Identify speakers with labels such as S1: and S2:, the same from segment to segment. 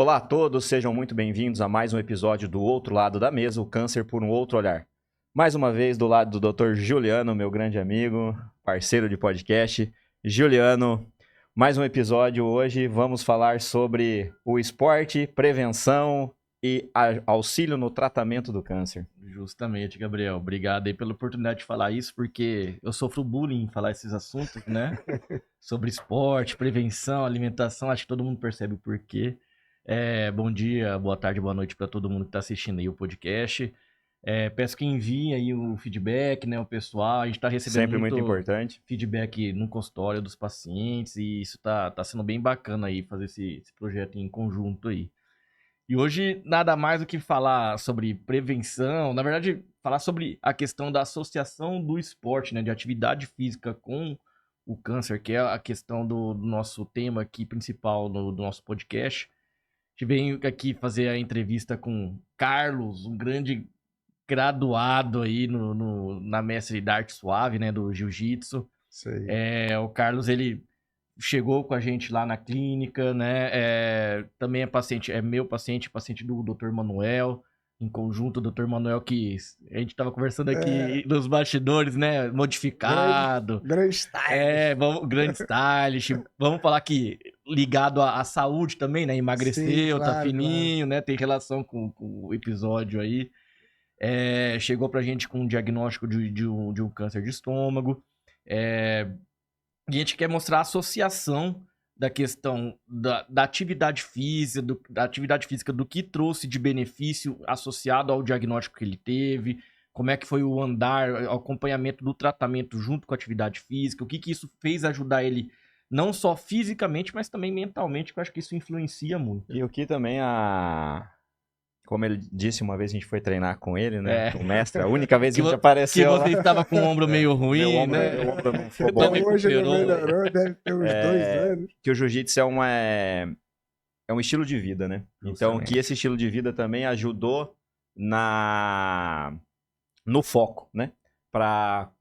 S1: Olá a todos, sejam muito bem-vindos a mais um episódio do Outro Lado da Mesa, o câncer por um outro olhar. Mais uma vez do lado do Dr. Juliano, meu grande amigo, parceiro de podcast. Juliano, mais um episódio hoje, vamos falar sobre o esporte, prevenção e auxílio no tratamento do câncer.
S2: Justamente, Gabriel. Obrigado aí pela oportunidade de falar isso, porque eu sofro bullying em falar esses assuntos, né? Sobre esporte, prevenção, alimentação, acho que todo mundo percebe o porquê. Bom dia, boa tarde, boa noite para todo mundo que está assistindo aí o podcast. Peço que envie aí o feedback, né, o pessoal. A gente está recebendo
S1: Sempre muito importante.
S2: feedback no consultório dos pacientes e isso tá sendo bem bacana aí, fazer esse projeto em conjunto aí. E hoje, nada mais do que falar sobre prevenção, na verdade, falar sobre a questão da associação do esporte, né, de atividade física com o câncer, que é a questão do nosso tema aqui principal do nosso podcast. A gente veio aqui fazer a entrevista com Carlos, um grande graduado aí na mestre da arte suave, né, do jiu-jitsu.
S3: Isso aí.
S2: O Carlos, ele chegou com a gente lá na clínica, né? Também é meu paciente, paciente do Dr. Manuel, em conjunto, o Dr. Manuel, que a gente tava conversando aqui nos bastidores, né? Modificado.
S3: Grande style.
S2: Grande stylist. Vamos falar que ligado à saúde também, né? Emagreceu,
S3: Sim,
S2: tá
S3: claro,
S2: fininho, né? Tem relação com o episódio aí. Chegou pra gente com um diagnóstico de um câncer de estômago. E a gente quer mostrar a associação da questão da atividade física, do que trouxe de benefício associado ao diagnóstico que ele teve, como é que foi o andar, o acompanhamento do tratamento junto com a atividade física, o que isso fez ajudar ele não só fisicamente, mas também mentalmente, que eu acho que isso influencia muito.
S1: E o que também Como ele disse uma vez, a gente foi treinar com ele, né? O mestre, a única vez que a gente apareceu
S2: que você estava com o ombro meio ruim,
S1: meu ombro não ficou bom.
S3: Até hoje ele não melhorou, deve ter uns 2 anos.
S1: Que o jiu-jitsu é um estilo de vida, né? Então, que esse estilo de vida também ajudou no foco, né? Para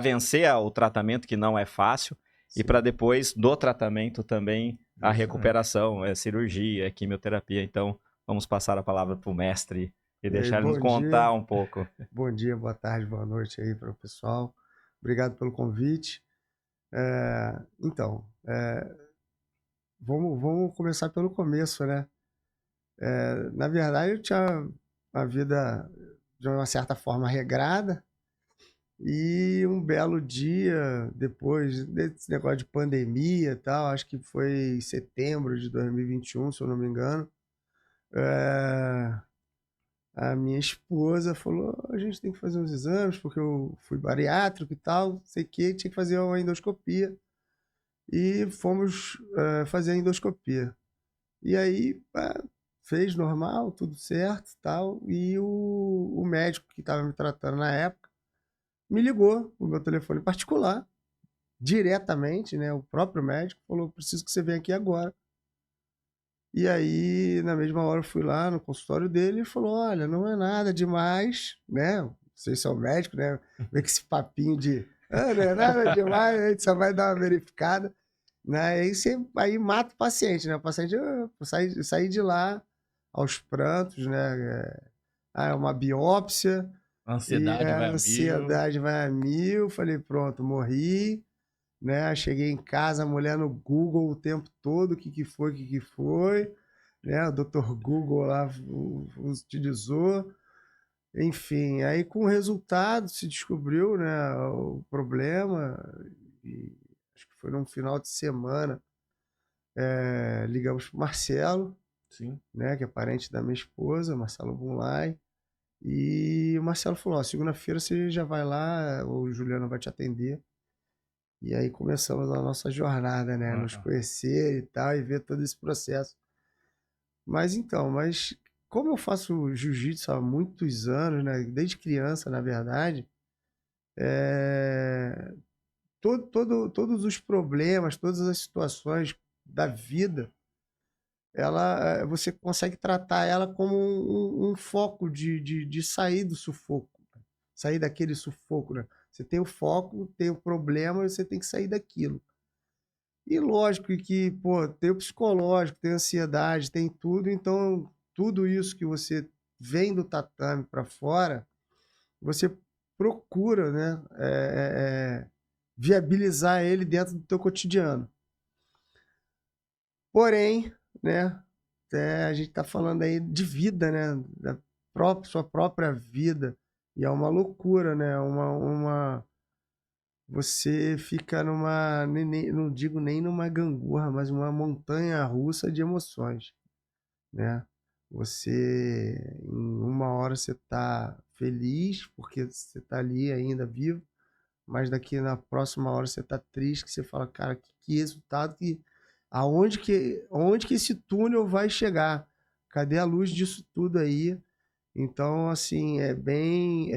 S1: vencer o tratamento, que não é fácil, sim, e para depois do tratamento também a recuperação, cirurgia, quimioterapia. Então, vamos passar a palavra para o mestre e deixar ele nos contar um pouco.
S3: Bom dia, boa tarde, boa noite aí para o pessoal. Obrigado pelo convite. Vamos começar pelo começo, né? Na verdade, eu tinha uma vida de uma certa forma regrada e um belo dia, depois desse negócio de pandemia e tal, acho que foi em setembro de 2021, se eu não me engano, a minha esposa falou, a gente tem que fazer uns exames, porque eu fui bariátrico e tal, sei que, tinha que fazer uma endoscopia. E fomos fazer a endoscopia. E aí, fez normal, tudo certo e tal. E o médico que estava me tratando na época me ligou no meu telefone particular, diretamente, né? O próprio médico falou, preciso que você venha aqui agora. E aí, na mesma hora, eu fui lá no consultório dele e falou, olha, não é nada demais, né? Vocês são médicos, né? Vem com esse papinho de, não é nada demais, a gente só vai dar uma verificada. Né? Aí mata o paciente, né? O paciente sair de lá aos prantos, né? É uma biópsia.
S2: A ansiedade
S3: vai a mil. Falei, pronto, morri. Né? Cheguei em casa, a mulher no Google o tempo todo, o que foi. Né? O Dr. Google lá utilizou. Enfim, aí com o resultado se descobriu, né, o problema. E acho que foi num final de semana. Ligamos para o Marcelo,
S2: sim,
S3: né, que é parente da minha esposa, Marcelo Bunlai. E o Marcelo falou, segunda-feira você já vai lá, o Juliano vai te atender. E aí começamos a nossa jornada, né, nos conhecer e tal, e ver todo esse processo. Mas como eu faço jiu-jitsu há muitos anos, né, desde criança, na verdade, todos os problemas, todas as situações da vida, você consegue tratar ela como um foco de sair do sufoco, sair daquele sufoco, né? Você tem o foco, tem o problema, e você tem que sair daquilo. E lógico que, pô, tem o psicológico, tem a ansiedade, tem tudo, então tudo isso que você vem do tatame para fora, você procura, né, viabilizar ele dentro do teu cotidiano. Porém, né, a gente está falando aí de vida, né, da sua própria vida, e é uma loucura, né, você fica numa, não digo nem numa gangorra, mas uma montanha russa de emoções, né? Você, em uma hora você tá feliz porque você tá ali ainda vivo, mas daqui na próxima hora você tá triste, que você fala, cara, que resultado, onde que esse túnel vai chegar? Cadê a luz disso tudo aí? Então, assim, é bem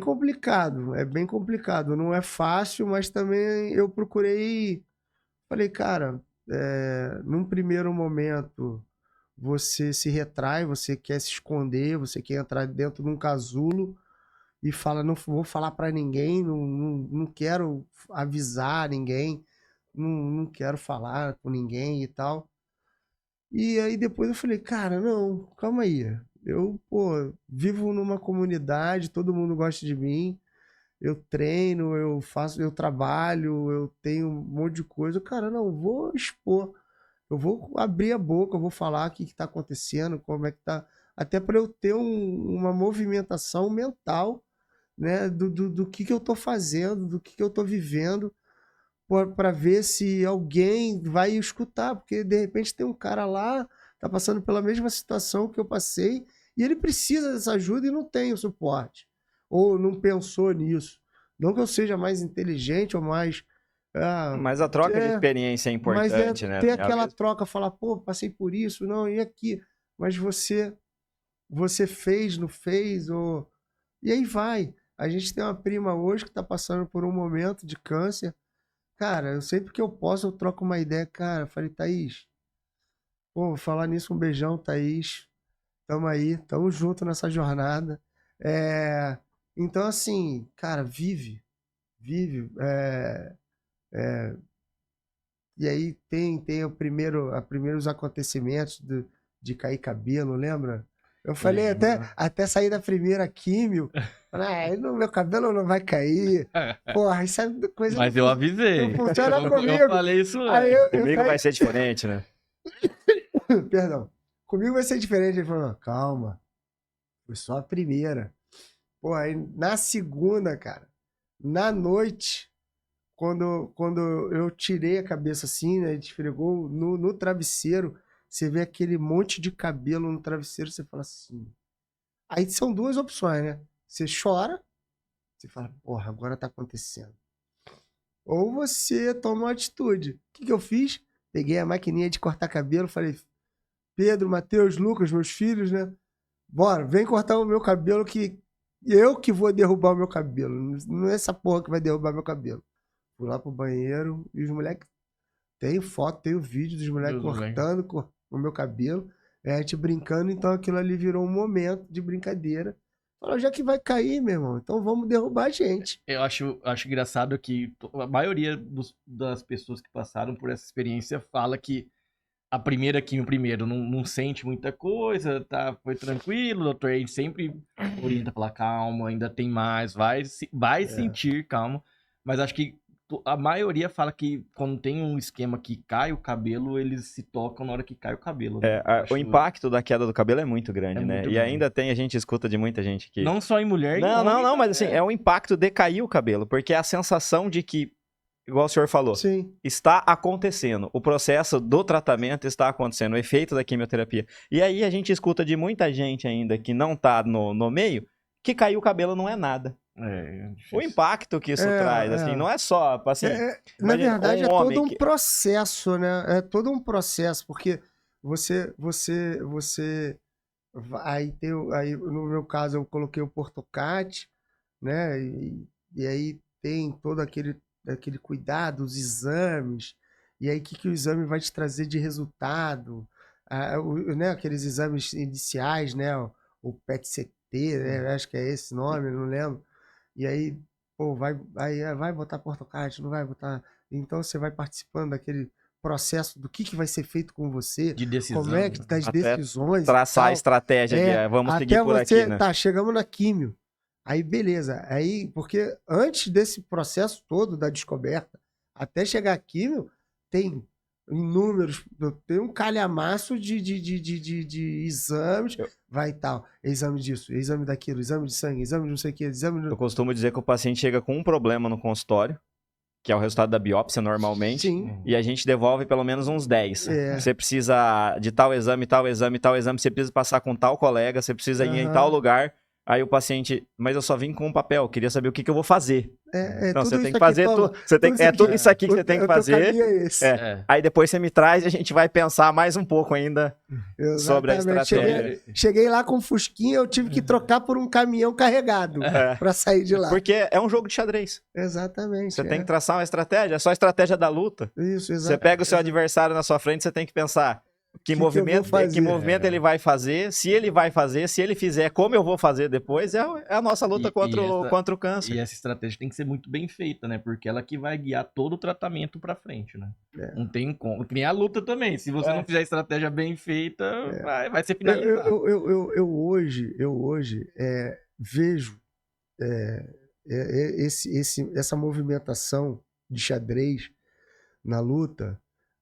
S3: complicado, é bem complicado. Não é fácil, mas também eu procurei. Falei, cara, num primeiro momento você se retrai, você quer se esconder, você quer entrar dentro de um casulo e fala, não vou falar pra ninguém, não quero avisar ninguém, não quero falar com ninguém e tal. E aí depois eu falei, cara, não, calma aí. Eu, pô, vivo numa comunidade, todo mundo gosta de mim, eu treino, eu faço, eu trabalho, eu tenho um monte de coisa. Cara, não, vou expor. Eu vou abrir a boca, eu vou falar o que está acontecendo, como é que tá. Até para eu ter uma movimentação mental, né, do que eu estou fazendo, do que eu estou vivendo, para ver se alguém vai escutar, porque de repente tem um cara lá, tá passando pela mesma situação que eu passei, e ele precisa dessa ajuda e não tem o suporte, ou não pensou nisso. Não que eu seja mais inteligente ou mais. ah,
S1: Mas a troca de
S3: é,
S1: experiência é
S3: mas é
S1: importante, né?
S3: ter
S1: Às
S3: aquela
S1: vezes-
S3: troca, falar, pô, passei por isso, não, e aqui. Mas você fez, não fez, ou. E aí vai. A gente tem uma prima hoje que está passando por um momento de câncer. Cara, eu sempre que eu posso, eu troco uma ideia. Cara, eu falei, Thaís, pô, vou falar nisso, um beijão, Thaís. Tamo aí, tamo junto nessa jornada. É, Então, assim, cara, vive. E aí tem primeiros acontecimentos de cair cabelo, lembra? Eu falei
S2: Lembro.
S3: até sair da primeira químio. Falei, meu cabelo não vai cair. Porra, isso é coisa
S2: Mas eu
S3: não
S2: avisei.
S3: funciona
S2: Eu
S3: comigo.
S2: falei isso
S3: Aí
S2: antes.
S3: eu
S1: Comigo
S3: saí,
S1: vai ser diferente, né?
S3: perdão. Comigo vai ser diferente. Ele falou, calma, foi só a primeira. Pô, aí na segunda, cara, na noite, quando eu tirei a cabeça assim, né, esfregou no travesseiro, você vê aquele monte de cabelo no travesseiro, você fala assim. Aí são duas opções, né? Você chora, você fala, porra, agora tá acontecendo. Ou você toma uma atitude. O que eu fiz? Peguei a maquininha de cortar cabelo, falei, Pedro, Matheus, Lucas, meus filhos, né? Bora, vem cortar o meu cabelo que eu que vou derrubar o meu cabelo. Não é essa porra que vai derrubar meu cabelo. Fui lá pro banheiro e os moleques. Tenho foto, tenho vídeo dos moleques
S2: Deus, moleque.
S3: cortando o meu cabelo. A gente brincando, então aquilo ali virou um momento de brincadeira. Falou, já que vai cair, meu irmão, então vamos derrubar a gente.
S2: Eu acho engraçado que a maioria das pessoas que passaram por essa experiência fala que a primeira aqui, o primeiro, não sente muita coisa, tá? Foi tranquilo, o doutor aí sempre orienta pra calma, ainda tem mais, vai sentir, calma. Mas acho que a maioria fala que quando tem um esquema que cai o cabelo, eles se tocam na hora que cai o cabelo, né? Eu
S1: O
S2: acho
S1: impacto da queda do cabelo é muito
S2: é
S1: grande, né?
S2: muito
S1: E
S2: grande.
S1: ainda tem, a gente escuta de muita gente que.
S2: Não só em mulher, em
S1: Não, não,
S2: homem
S1: não, mas
S2: também,
S1: assim, é o impacto de cair o cabelo, porque é a sensação de que, igual o senhor falou,
S3: Sim.
S1: está acontecendo, o processo do tratamento está acontecendo, o efeito da quimioterapia. E aí a gente escuta de muita gente ainda que não tá no meio, que cair o cabelo não é nada.
S2: É
S1: O
S2: difícil.
S1: impacto que isso traz, assim, não é só, assim,
S3: Na
S1: imagina,
S3: verdade, é
S1: um homem
S3: todo um
S1: que...
S3: processo, né? É todo um processo, porque você aí tem aí no meu caso eu coloquei o Portocate, né? E aí tem todo aquele cuidado, os exames. E aí o que o exame vai te trazer de resultado? Né? Aqueles exames iniciais, né? O PET-CT, né? Acho que é esse nome, não lembro. E aí Pô, vai botar portocard, não vai botar. Então você vai participando daquele processo do que vai ser feito com você,
S2: De decisão.
S3: como é que das
S1: Até
S3: decisões.
S1: Traçar a
S3: e tal.
S1: estratégia aqui, vamos seguir
S3: Até
S1: por
S3: você,
S1: aqui, né?
S3: tá, chegamos na químio. Aí, beleza. Aí, porque antes desse processo todo da descoberta, até chegar a químio, tem inúmeros, tem um calhamaço de exames, vai e tal. Exame disso, exame daquilo, exame de sangue, exame de não sei o que, exame de...
S1: Eu costumo dizer que o paciente chega com um problema no consultório, que é o resultado da biópsia normalmente,
S3: Sim.
S1: e a gente devolve pelo menos uns 10.
S3: É.
S1: Você precisa de tal exame, tal exame, tal exame, você precisa passar com tal colega, você precisa ir em tal lugar. Aí o paciente, mas eu só vim com um papel, queria saber o que eu vou fazer. Não,
S3: tudo
S1: você tem
S3: isso
S1: que fazer
S3: aqui,
S1: tudo. Você tem, tudo isso aqui que você tem que fazer.
S3: É esse.
S1: Aí depois você me traz e a gente vai pensar mais um pouco ainda sobre a estratégia.
S3: Cheguei lá com um fusquinha, eu tive que trocar por um caminhão carregado para sair de lá.
S1: Porque é um jogo de xadrez.
S3: Exatamente.
S1: Você tem que traçar uma estratégia, é só a estratégia da luta.
S3: Isso, exatamente.
S1: Você pega o seu adversário na sua frente, você tem que pensar que movimento ele vai fazer, se ele vai fazer, se ele fizer, como eu vou fazer depois, é a nossa luta contra o câncer.
S2: E essa estratégia tem que ser muito bem feita, né? Porque ela que vai guiar todo o tratamento pra frente, né? Não tem como. Que nem a luta também. Se você não fizer a estratégia bem feita, vai ser finalizado.
S3: Eu hoje vejo essa movimentação de xadrez na luta,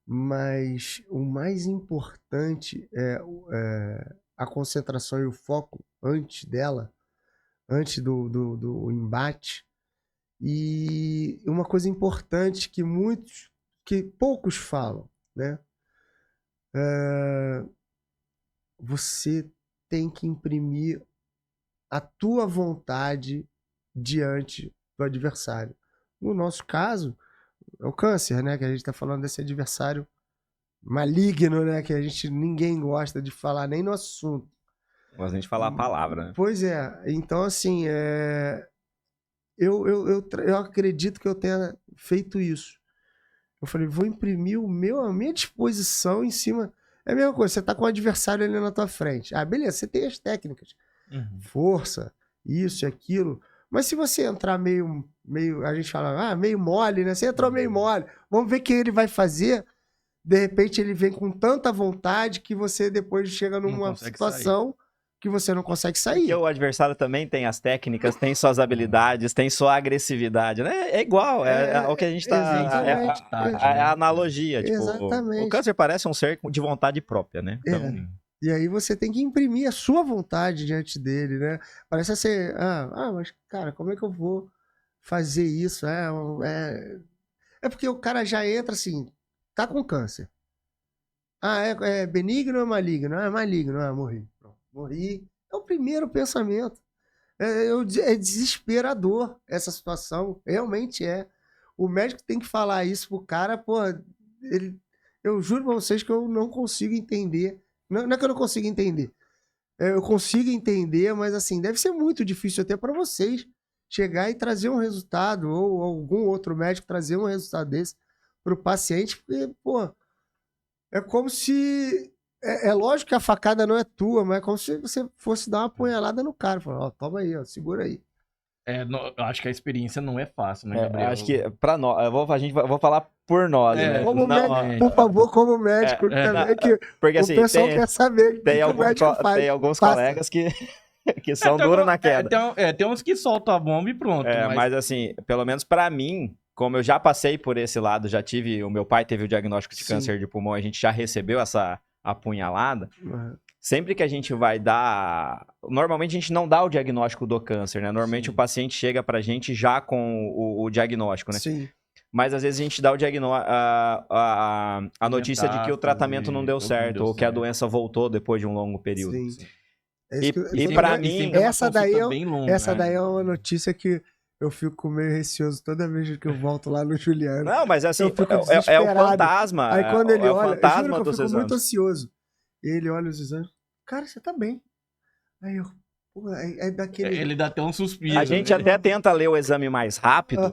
S3: mas o mais importante é a concentração e o foco antes dela, antes do embate. E uma coisa importante que poucos falam, né? Você tem que imprimir a tua vontade diante do adversário. No nosso caso, é o câncer, né? Que a gente está falando desse adversário maligno, né? Que ninguém gosta de falar nem no assunto.
S1: Mas a gente falar a palavra, né?
S3: Pois é. Então, assim, eu acredito que eu tenha feito isso. Eu falei, vou imprimir a minha disposição em cima. É a mesma coisa, você tá com o adversário ali na tua frente. Ah, beleza, você tem as técnicas. Força, isso e aquilo. Mas se você entrar meio, a gente fala, meio mole, né? Você entrou meio mole. Vamos ver o que ele vai fazer. De repente ele vem com tanta vontade que você depois chega numa situação que você não consegue sair.
S1: Porque o adversário também tem as técnicas, tem suas habilidades, tem sua agressividade, né? É igual, é o que a gente tá... É a analogia. Tipo,
S3: exatamente.
S1: O câncer parece um ser de vontade própria, né? Então...
S3: E aí você tem que imprimir a sua vontade diante dele, né? Parece ser, mas cara, como é que eu vou fazer isso? É porque o cara já entra assim, tá com câncer. É benigno ou é maligno? É maligno, morri. Morri. É o primeiro pensamento. É desesperador essa situação, realmente é. O médico tem que falar isso pro cara, pô, eu juro pra vocês que eu não consigo entender. Não é que eu não consigo entender. Eu consigo entender, mas assim, deve ser muito difícil até para vocês chegar e trazer um resultado, ou algum outro médico trazer um resultado desse pro paciente, porque, pô, é como se... É lógico que a facada não é tua, mas é como se você fosse dar uma apunhalada no cara. Falar, toma aí, segura aí.
S2: Eu acho que a experiência não é fácil, né, Gabriel?
S1: Acho que pra nós, eu vou falar por nós, né?
S3: Por favor, como médico também, que porque, assim, o pessoal quer saber
S1: tem
S3: o médico faz.
S1: Tem alguns colegas que são duros na queda.
S2: Tem uns que soltam a bomba e pronto.
S1: Mas assim, pelo menos pra mim, como eu já passei por esse lado, o meu pai teve o diagnóstico de câncer de pulmão, a gente já recebeu essa apunhalada. Sempre que a gente vai dar... Normalmente a gente não dá o diagnóstico do câncer, né? Normalmente o paciente chega pra gente já com o diagnóstico, né?
S3: Sim.
S1: Mas às vezes a gente dá o diagnóstico, a notícia de que o tratamento não deu certo, ou que a doença voltou depois de um longo período.
S3: Sim.
S1: E pra mim...
S3: Essa daí é uma notícia que eu fico meio receoso toda vez que eu volto lá no Juliano.
S1: Não, mas assim, é o fantasma.
S3: Aí quando ele olha,
S1: fantasma
S3: eu fico muito ansioso. Ele olha os exames, cara, você tá bem. Aí eu, daquele...
S2: Ele dá até um suspiro.
S1: A gente até tenta ler o exame mais rápido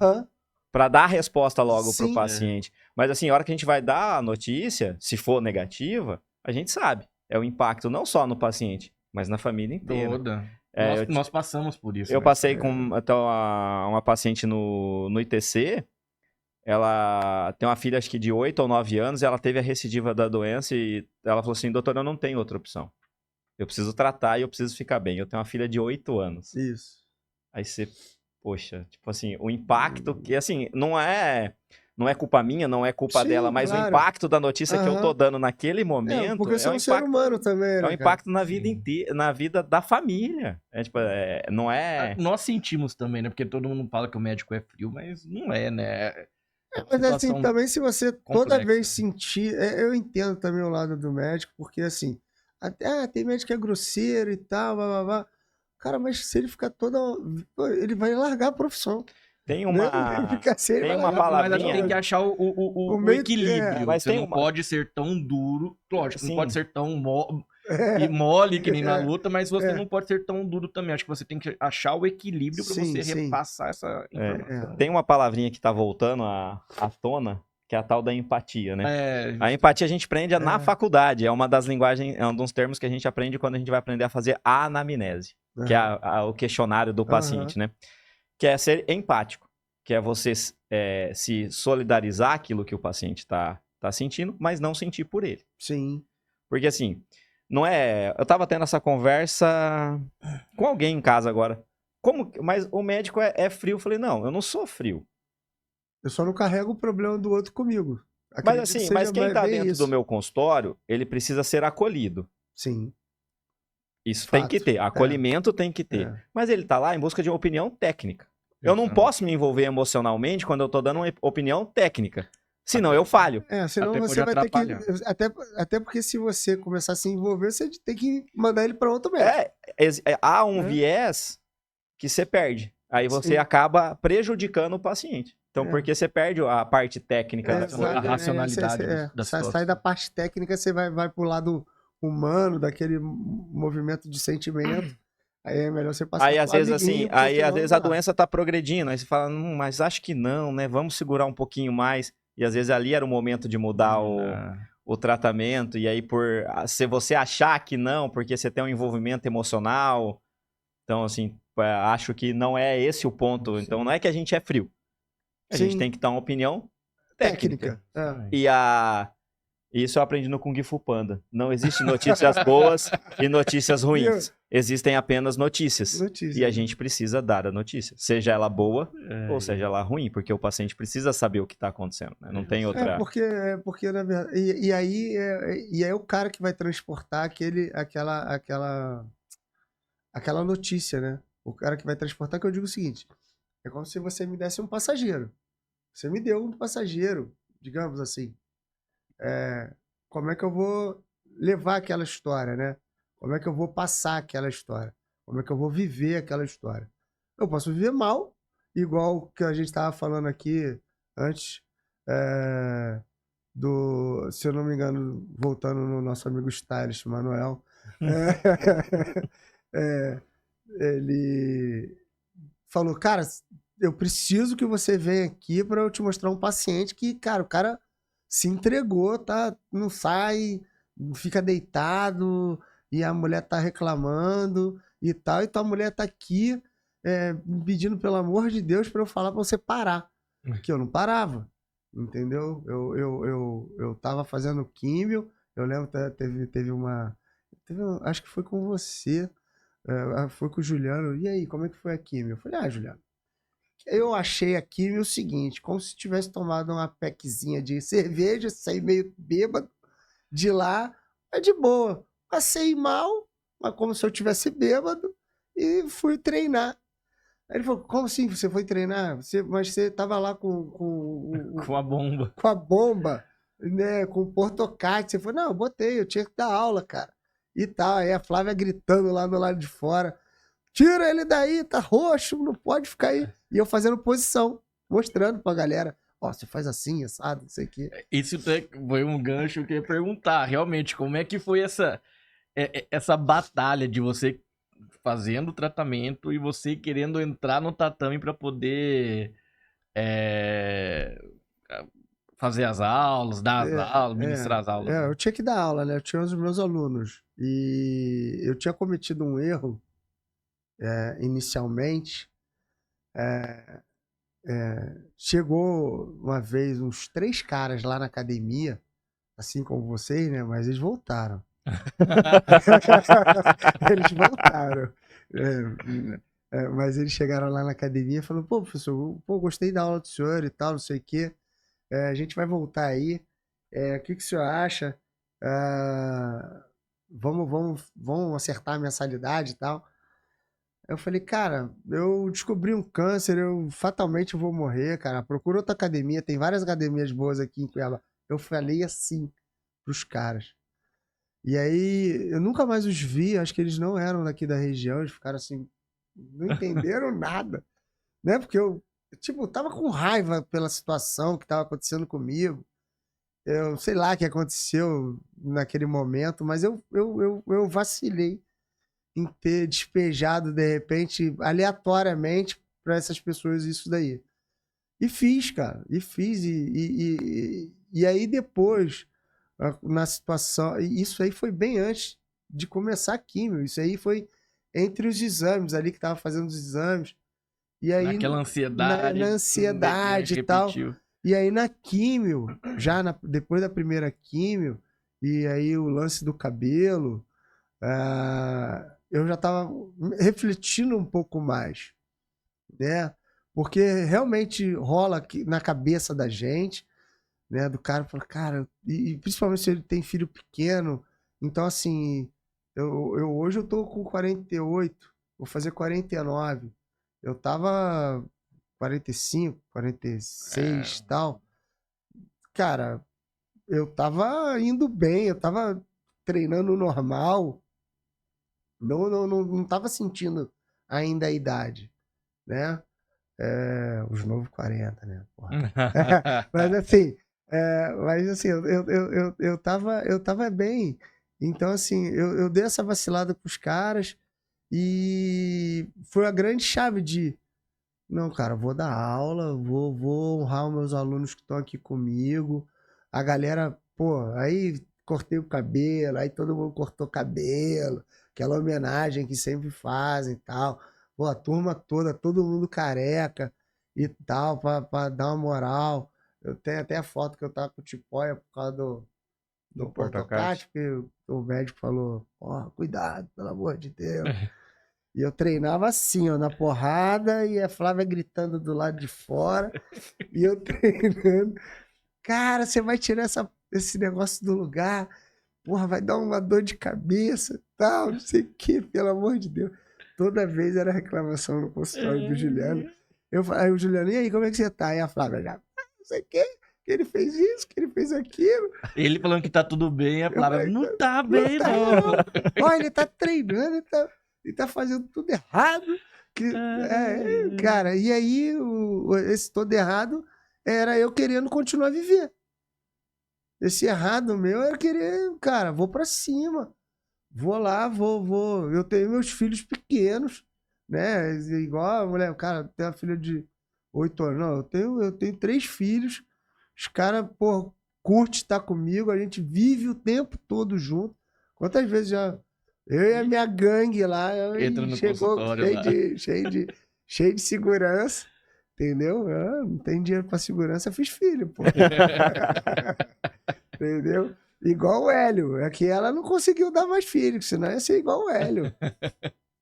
S1: pra dar a resposta logo pro paciente. Mas assim, a hora que a gente vai dar a notícia, se for negativa, a gente sabe. É o impacto não só no paciente, mas na família inteira.
S2: Toda. Nós passamos por isso.
S1: Eu
S2: né?
S1: passei com até uma paciente no ITC, ela tem uma filha acho que de 8 ou 9 anos, ela teve a recidiva da doença e ela falou assim, doutor, eu não tenho outra opção. Eu preciso tratar e eu preciso ficar bem. Eu tenho uma filha de 8 anos.
S3: Isso.
S1: Aí você, poxa, tipo assim, o impacto que, assim, não é culpa minha, não é culpa
S3: Sim,
S1: dela, mas o
S3: claro.
S1: impacto da notícia que eu tô
S3: Aham.
S1: dando naquele momento
S3: Porque você é
S1: um
S3: um ser
S1: impacto,
S3: humano também,
S1: é um
S3: né, cara?
S1: impacto na vida
S2: Sim.
S1: inteira, na vida da família. É, tipo, não é...
S2: Nós sentimos também, né? Porque todo mundo fala que o médico é frio, mas não é, né?
S3: Mas assim, também se você toda
S2: complexa.
S3: vez sentir... eu entendo também o lado do médico, porque assim, tem médico que é grosseiro e tal, blá, blá, blá. Cara, mas se ele ficar toda... Ele vai largar a profissão.
S1: Tem
S3: Né?
S1: uma,
S3: Ele fica assim, ele
S1: tem
S3: vai
S1: uma
S3: largar a
S2: Mas a gente
S1: palavrinha...
S2: tem que achar
S3: O
S2: o
S3: meio-
S2: equilíbrio.
S1: mas
S2: Você
S1: tem
S2: não
S1: uma-
S2: pode ser tão duro. Lógico, não
S1: Sim.
S2: pode ser tão
S3: É,
S2: e mole que nem na luta, mas você
S3: é.
S2: não pode ser tão duro também. Acho que você tem que achar o equilíbrio pra
S3: Sim,
S2: você
S3: sim.
S2: repassar essa informação.
S1: Tem uma palavrinha que tá voltando à tona, que é a tal da empatia, né?
S2: É,
S1: A empatia a gente aprende na
S3: É.
S1: faculdade, é uma das linguagens, é um dos termos que a gente aprende quando a gente vai aprender a fazer a anamnese, que é o questionário do paciente, né? Que é ser empático, que é você se solidarizar aquilo que o paciente tá sentindo, mas não sentir por ele.
S3: Sim.
S1: Porque assim, não é... Eu tava tendo essa conversa com alguém em casa agora. Mas o médico é frio. Eu falei, não, eu não sou frio.
S3: Eu só não carrego o problema do outro comigo.
S1: Mas
S3: Acredito
S1: assim,
S3: que
S1: mas
S3: seja
S1: quem tá
S3: bem
S1: dentro
S3: isso.
S1: do meu consultório, ele precisa ser acolhido.
S3: Sim.
S1: Isso tem que
S3: Fato.
S1: ter, acolhimento tem que ter.
S3: É.
S1: Mas ele tá lá em busca de uma opinião técnica. Eu não
S2: Exato.
S1: posso me envolver emocionalmente quando eu tô dando uma opinião técnica. Senão eu falho.
S3: Senão
S2: Até
S3: você
S2: pode
S3: vai ter que.
S2: atrapalhar.
S3: Até porque se você começar a se envolver, você tem que mandar ele para outro médico.
S1: Há um
S3: É.
S1: viés que você perde. Aí você
S3: Sim.
S1: acaba prejudicando o paciente. Então,
S3: É.
S1: porque você perde a parte técnica da coisa.
S2: a racionalidade da
S3: Sai
S2: situação.
S3: da parte técnica, você vai pro lado humano, daquele movimento de sentimento. Aí é melhor você passar
S1: Aí, às
S3: pro
S1: vezes,
S3: amiguinho,
S1: assim,
S3: porque
S1: aí,
S3: senão
S1: às vezes,
S3: não
S1: a
S3: dá.
S1: doença tá progredindo. Aí você fala, mas acho que não, né? Vamos segurar um pouquinho mais. E, às vezes, ali era o momento de mudar o tratamento. E aí, se você achar que não, porque você tem um envolvimento emocional. Então, assim, acho que não é esse o ponto.
S3: Sim.
S1: Então, não é que a gente é frio. A gente
S3: Sim.
S1: tem que dar uma opinião técnica.
S3: É.
S1: E isso eu aprendi no Kung Fu Panda. Não existe notícias boas e notícias ruins. Existem apenas notícias.
S3: Notícia.
S1: E a gente precisa dar a notícia. Seja ela boa ou seja ela ruim, porque o paciente precisa saber o que está acontecendo. Né? Não tem outra...
S3: Porque na verdade... E aí é o cara que vai transportar aquela notícia, né? O cara que vai transportar, que eu digo o seguinte, é como se você me desse um passageiro. Você me deu um passageiro, digamos assim. Como é que eu vou levar aquela história, né? Como é que eu vou passar aquela história? Como é que eu vou viver aquela história? Eu posso viver mal, igual que a gente estava falando aqui antes, se eu não me engano, voltando no nosso amigo Stylist, Manuel, ele falou, cara, eu preciso que você venha aqui para eu te mostrar um paciente que, cara, o cara se entregou, tá? Não sai, fica deitado e a mulher tá reclamando e tal, e tua mulher tá aqui me pedindo, pelo amor de Deus, para eu falar para você parar, que eu não parava, entendeu? Eu tava fazendo químio, eu lembro teve acho que foi com você, foi com o Juliano, e aí, como é que foi a químio? Eu falei, Juliano, eu achei a químio o seguinte, como se tivesse tomado uma pequezinha de cerveja, saí meio bêbado de lá, é de boa. Passei mal, mas como se eu tivesse bêbado, e fui treinar. Aí ele falou, como assim você foi treinar? Mas você tava lá com
S2: a bomba.
S3: Com a bomba, né? Com o portocate. Você falou, não, eu botei, eu tinha que dar aula, cara. E tal, aí a Flávia gritando lá do lado de fora, tira ele daí, tá roxo, não pode ficar aí. E eu fazendo posição, mostrando pra galera. Ó, você faz assim, assado, não sei o quê.
S2: Isso foi um gancho que eu ia perguntar. Realmente, como é que foi essa batalha de você fazendo o tratamento e você querendo entrar no tatame pra poder fazer as aulas, dar as aulas, ministrar as aulas?
S3: Eu tinha que dar aula, né? Eu tinha os meus alunos. E eu tinha cometido um erro inicialmente, chegou uma vez uns 3 caras lá na academia, assim como vocês, né? Mas eles voltaram. Eles voltaram. Mas eles chegaram lá na academia e falaram, pô, professor, gostei da aula do senhor e tal, não sei o quê. A gente vai voltar aí. O que o senhor acha? Vamos acertar a mensalidade e tal. Eu falei, cara, eu descobri um câncer, eu fatalmente vou morrer, cara. Procura outra academia, tem várias academias boas aqui em Cuiabá. Eu falei assim pros caras. E aí, eu nunca mais os vi, acho que eles não eram daqui da região, eles ficaram assim, não entenderam nada, né? Porque eu, tipo, tava com raiva pela situação que tava acontecendo comigo. Eu sei lá o que aconteceu naquele momento, mas eu vacilei em ter despejado, de repente, aleatoriamente, para essas pessoas isso daí. E fiz, cara, e fiz. E aí depois, na situação. Isso aí foi bem antes de começar a químio. Isso aí foi entre os exames ali, que tava fazendo os exames. E aí,
S2: Naquela ansiedade.
S3: na ansiedade e tal.
S2: Repetiu.
S3: E aí na químio, depois da primeira químio, e aí o lance do cabelo, eu já estava refletindo um pouco mais, né? Porque realmente rola na cabeça da gente, né? Do cara fala, cara, e principalmente se ele tem filho pequeno. Então, assim, hoje eu tô com 48, vou fazer 49. Eu tava 45, 46 e tal. Cara, eu tava indo bem, eu tava treinando normal. Não tava sentindo ainda a idade, né? Os novos 40, né? Porra. Mas assim, eu tava bem. Então, assim, eu dei essa vacilada pros caras e foi a grande chave de, não, cara, vou dar aula, vou honrar os meus alunos que estão aqui comigo. A galera, pô, aí cortei o cabelo, aí todo mundo cortou cabelo, aquela homenagem que sempre fazem e tal. Pô, a turma toda, todo mundo careca e tal, pra dar uma moral. Eu tenho até a foto que eu tava com o Tipóia por causa do Portocate, porque o médico falou, ó, cuidado, pelo amor de Deus. E eu treinava assim, ó, na porrada, e a Flávia gritando do lado de fora, e eu treinando. Cara, você vai tirar esse negócio do lugar, porra, vai dar uma dor de cabeça, tal, não sei o que, pelo amor de Deus. Toda vez era reclamação no consultório do Juliano. Aí o Juliano, e aí, como é que você tá? Aí a Flávia já, não sei o que ele fez isso, que ele fez aquilo.
S2: Ele falando que tá tudo bem, a Flávia, não tá bem,
S3: não. Olha, ele tá treinando, ele tá fazendo tudo errado. Cara, e aí esse todo errado era eu querendo continuar a viver. Esse errado meu era querer, cara, vou pra cima. Vou lá, vou. Eu tenho meus filhos pequenos, né? Igual a mulher, cara, tem uma filha de 8 anos. Não, eu tenho 3 filhos. Os caras, pô, curte estar comigo, a gente vive o tempo todo junto. Quantas vezes já. Eu e a minha gangue lá,
S2: entra no
S3: chegou cheio de segurança, entendeu? Não tem dinheiro pra segurança, eu fiz filho, pô. Entendeu? Igual o Hélio. É que ela não conseguiu dar mais filhos, senão ia ser igual o Hélio.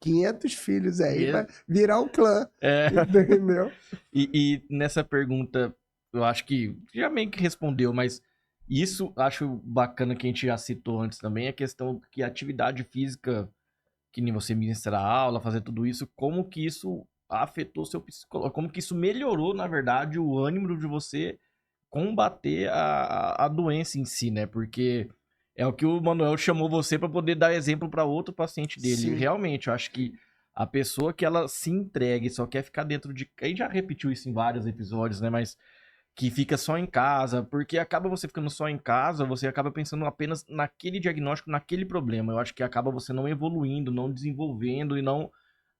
S3: 500 filhos aí, vai virar um clã. Entendeu?
S2: E nessa pergunta, eu acho que já meio que respondeu, mas isso acho bacana que a gente já citou antes também, a questão que a atividade física, que nem você ministrar aula, fazer tudo isso, como que isso afetou seu psicológico, como que isso melhorou, na verdade, o ânimo de você combater a doença em si, né? Porque é o que o Manuel chamou você para poder dar exemplo para outro paciente dele.
S3: Sim.
S2: Realmente, eu acho que a pessoa que ela se entrega e só quer ficar dentro de... A gente já repetiu isso em vários episódios, né? Mas que fica só em casa, porque acaba você ficando só em casa, você acaba pensando apenas naquele diagnóstico, naquele problema. Eu acho que acaba você não evoluindo, não desenvolvendo e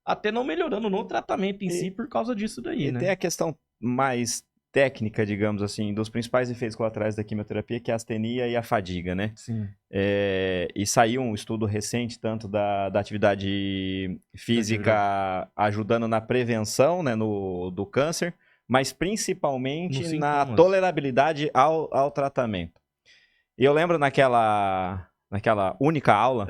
S2: até não melhorando no tratamento em si por causa disso daí,
S1: E
S2: né?
S1: tem a questão mais técnica, digamos assim, dos principais efeitos colaterais da quimioterapia, que é a astenia e a fadiga, né?
S2: Sim.
S1: E saiu um estudo recente, tanto da atividade física ajudando na prevenção, né, do câncer, mas principalmente
S2: Nos
S1: na
S2: sintomas.
S1: tolerabilidade ao tratamento. E eu lembro naquela única aula.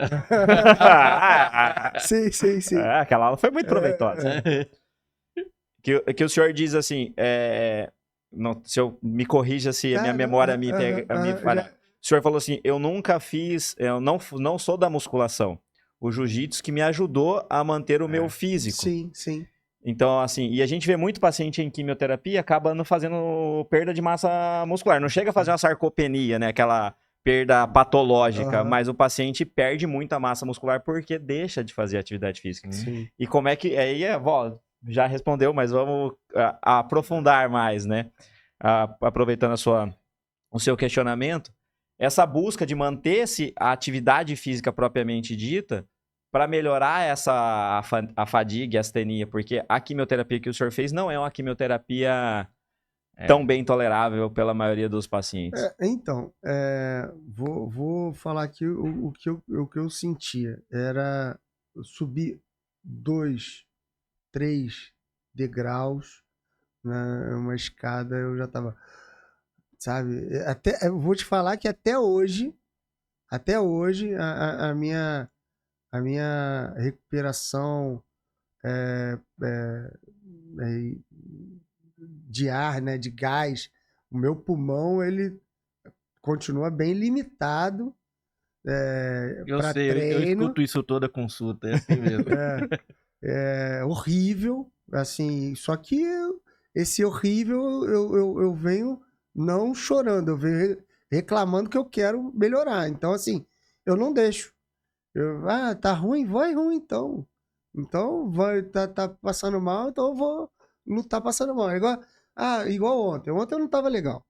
S3: Sim.
S1: Aquela aula foi muito proveitosa. Que o senhor diz assim, se eu me corrija se a minha memória me falha. O senhor falou assim, eu nunca fiz, eu não sou da musculação. O jiu-jitsu que me ajudou a manter o meu físico.
S3: Sim.
S1: Então, assim, e a gente vê muito paciente em quimioterapia acabando fazendo perda de massa muscular. Não chega a fazer uma sarcopenia, né? Aquela perda patológica, mas o paciente perde muita massa muscular porque deixa de fazer atividade física.
S3: Sim.
S1: E como é que... Aí, já respondeu, mas vamos aprofundar mais, né? Aproveitando o seu questionamento, essa busca de manter-se a atividade física propriamente dita para melhorar a fadiga e a astenia, porque a quimioterapia que o senhor fez não é uma quimioterapia tão bem tolerável pela maioria dos pacientes.
S3: Então, vou falar aqui o que eu sentia. Era subir 2, 3 degraus uma escada, eu já tava, sabe? Eu vou te falar que até hoje a minha recuperação de ar, né, de gás, o meu pulmão, ele continua bem limitado para treino.
S2: Eu escuto isso toda consulta, é assim mesmo.
S3: É horrível, assim, só que esse horrível eu venho não chorando, eu venho reclamando que eu quero melhorar. Então, assim, eu não deixo. Tá ruim? Vai ruim, então. Então, tá passando mal, então eu vou lutar passando mal. Igual ontem. Ontem eu não tava legal.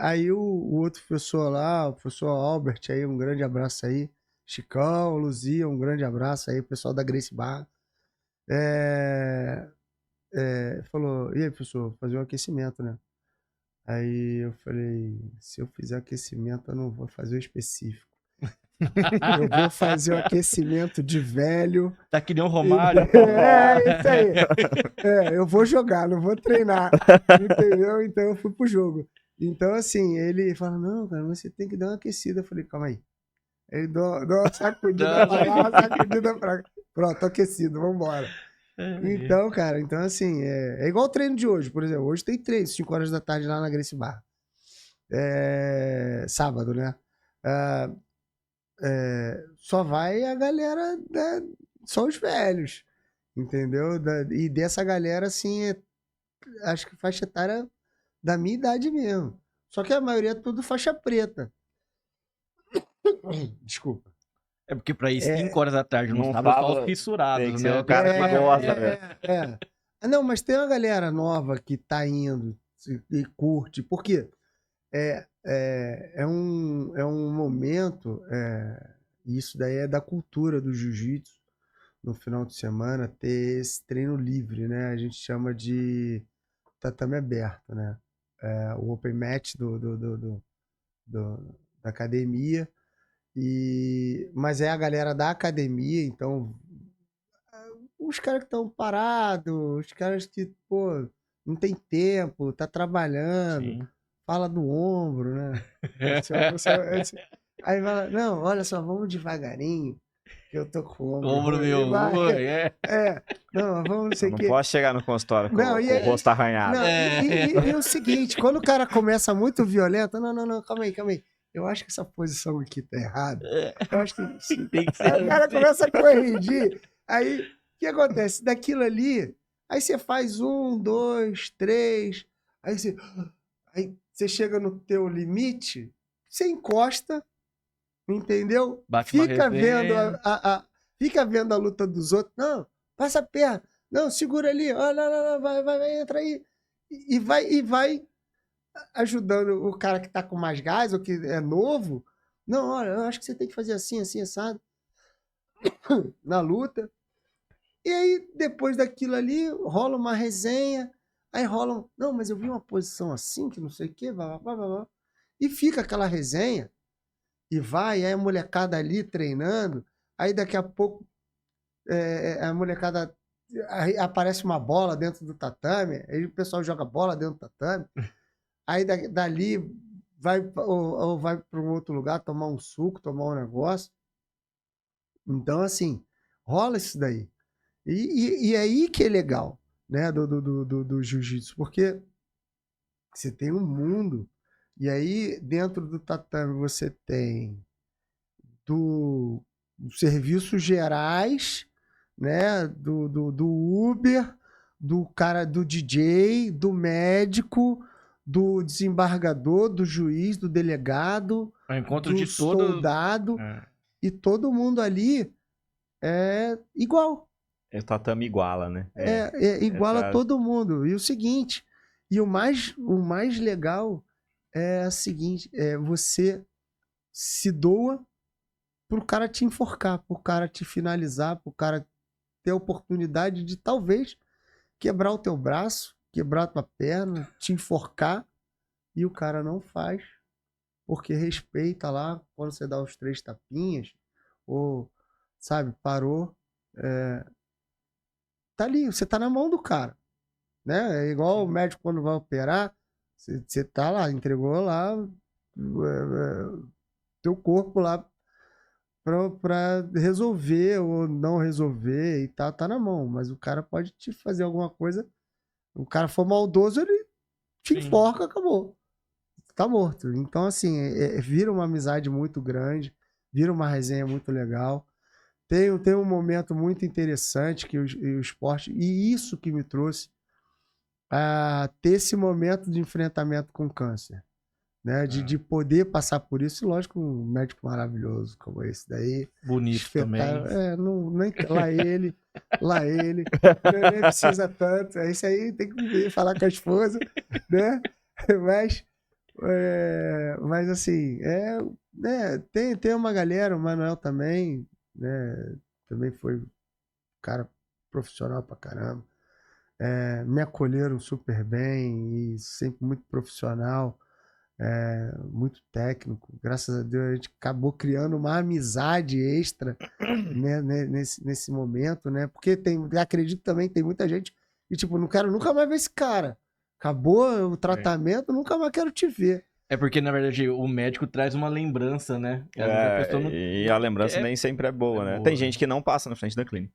S3: Aí o outro professor lá, o professor Albert, aí, um grande abraço aí. Chicão, Luzia, um grande abraço aí, o pessoal da Grace Bar. Falou, e aí, professor, fazer um aquecimento, né? Aí eu falei, se eu fizer aquecimento, eu não vou fazer o específico. Eu vou fazer o aquecimento de velho.
S2: Tá que nem um Romário.
S3: Isso aí. Eu vou jogar, não vou treinar. Entendeu? Então eu fui pro jogo. Então, assim, ele fala, não, cara, você tem que dar uma aquecida. Eu falei, calma aí. Ele deu uma sacudida pra lá, uma sacudida pra cá. Pronto, tô aquecido, vambora. Então, cara, assim, é igual o treino de hoje, por exemplo. Hoje tem treino, 5 horas da tarde lá na Grace Bar. Sábado, né? Só vai a galera, só os velhos, entendeu? E dessa galera, assim, acho que faixa etária da minha idade mesmo. Só que a maioria é tudo faixa preta. Desculpa.
S2: É porque pra ir 5 horas da tarde
S1: não
S2: não tava só
S1: fala-
S2: os fissurados,
S1: tem que ser
S2: né?
S1: o cara que gosta, velho.
S3: Não, mas tem uma galera nova que tá indo e curte. Por quê? É um momento, e isso daí é da cultura do jiu-jitsu, no final de semana, ter esse treino livre, né? A gente chama de tatame aberto, né? O open match da academia. Mas é a galera da academia, então os caras que estão parados, os caras que, pô, não tem tempo, tá trabalhando,
S2: Sim.
S3: fala do ombro, né? Aí fala, não, olha só, vamos devagarinho, que eu tô com o ombro.
S2: Ombro meu,
S3: não, vamos não sei o
S1: Não
S3: quê.
S1: posso chegar no consultório com o rosto arranhado.
S3: Não, e o seguinte, quando o cara começa muito violento, não, calma aí. Eu acho que essa posição aqui tá errada. Eu acho que
S2: Tem que ser
S3: aí o cara começa a corrigir. Aí, o que acontece? Daquilo ali, aí você faz 1, 2, 3, aí você chega no teu limite, você encosta, entendeu?
S2: Bate uma
S3: Fica vendo
S2: resenha.
S3: fica vendo a luta dos outros. Não, passa a perna. Não, segura ali. Não, vai, entra aí. E vai ajudando o cara que tá com mais gás ou que é novo. Não, olha, eu acho que você tem que fazer assim, assado. Na luta. E aí, depois daquilo ali, rola uma resenha. Aí rolam, não, mas eu vi uma posição assim, que não sei o quê, blá, blá, blá, blá. E fica aquela resenha, e vai, aí a molecada ali treinando, aí daqui a pouco a molecada, aí aparece uma bola dentro do tatame, aí o pessoal joga bola dentro do tatame, aí dali vai, ou vai para um outro lugar tomar um suco, tomar um negócio. Então, assim, rola isso daí. E aí que é legal, né, do jiu-jitsu, porque você tem um mundo, e aí dentro do tatame você tem dos serviços gerais, né, do Uber, do cara, do DJ, do médico, do desembargador, do juiz, do delegado,
S2: É o encontro
S3: do
S2: de todos.
S3: soldado, e todo mundo ali é igual.
S1: É o tatame iguala, né?
S3: É igual a
S1: Essa-
S3: todo mundo. E o seguinte, e o mais legal é o seguinte, você se doa pro cara te enforcar, pro cara te finalizar, pro cara ter a oportunidade de talvez quebrar o teu braço, quebrar a tua perna, te enforcar, e o cara não faz, porque respeita lá quando você dá os 3 tapinhas, ou, sabe, parou, tá ali, você tá na mão do cara, né? É igual o médico quando vai operar, você tá lá, entregou lá teu corpo lá pra resolver ou não resolver e tal, tá na mão. Mas o cara pode te fazer alguma coisa. O cara for maldoso, ele te
S2: Sim.
S3: enforca, acabou. Tá morto. Então, assim, vira uma amizade muito grande, vira uma resenha muito legal. Tem um momento muito interessante que o esporte, e isso que me trouxe a ter esse momento de enfrentamento com o câncer. Né, de poder passar por isso, e lógico, um médico maravilhoso como esse daí.
S2: Bonito também.
S3: Lá ele, nem precisa tanto. Isso aí tem que vir falar com a esposa, né? Mas assim, tem uma galera, o Manuel também, né? Também foi um cara profissional pra caramba. Me acolheram super bem e sempre muito profissional. Muito técnico. Graças a Deus, a gente acabou criando uma amizade extra, né, nesse momento, né? Porque acredito também que tem muita gente que, tipo, não quero nunca mais ver esse cara. Acabou o tratamento, nunca mais quero te ver.
S2: É porque, na verdade, o médico traz uma lembrança, né? E às vezes a pessoa não...
S1: E a lembrança nem sempre é boa, né?
S2: boa,
S1: Tem
S2: né?
S1: gente que não passa na frente da clínica.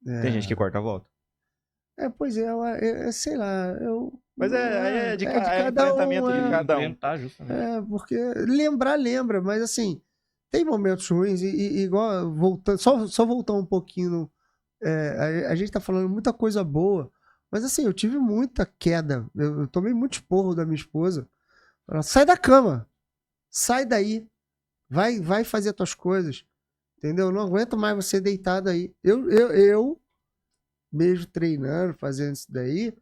S1: Tem gente que corta a volta.
S3: Pois é, sei lá,
S1: Mas de
S3: de
S1: cada
S3: cada
S1: enfrentamento
S3: um,
S1: de cada um.
S2: Enfrentar, justamente.
S3: porque lembra, mas assim, tem momentos ruins, e igual, voltando, só voltar um pouquinho, a gente tá falando muita coisa boa, mas assim, eu tive muita queda, eu tomei muito esporro da minha esposa, ela, sai da cama, sai daí, vai fazer as tuas coisas, entendeu? Não aguento mais você deitado aí. Eu mesmo treinando, fazendo isso daí,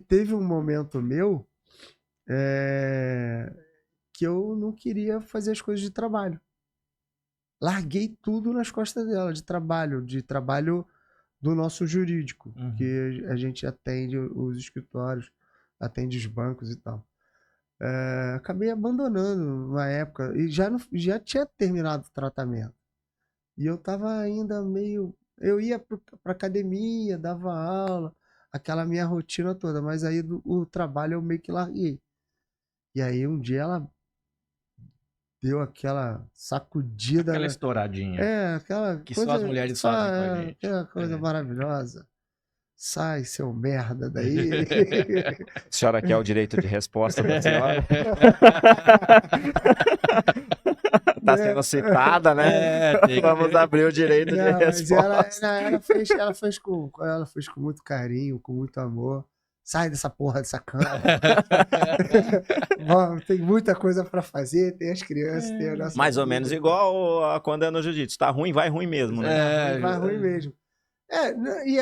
S3: teve um momento meu que eu não queria fazer as coisas de trabalho. Larguei tudo nas costas dela, de trabalho do nosso jurídico, que a gente atende os escritórios, atende os bancos e tal. Acabei abandonando na época, e já tinha terminado o tratamento. E eu tava ainda meio... Eu ia pra academia, dava aula, aquela minha rotina toda, mas aí o trabalho eu meio que larguei. E aí um dia ela deu aquela sacudida.
S2: Aquela estouradinha.
S3: Aquela
S2: Que
S3: coisa.
S2: só as mulheres fazem com a gente.
S3: Aquela coisa maravilhosa. Sai, seu merda, daí.
S1: A senhora quer o direito de resposta da senhora? Tá sendo citada, né? Vamos abrir o direito de resposta.
S3: Ela fez com muito carinho, com muito amor. Sai dessa porra dessa cama. Tem muita coisa pra fazer, tem as crianças, tem a nossa
S1: Mais ou
S3: vida,
S1: menos igual a quando é no jiu-jitsu. Tá ruim, vai ruim mesmo, né?
S3: vai ruim mesmo. E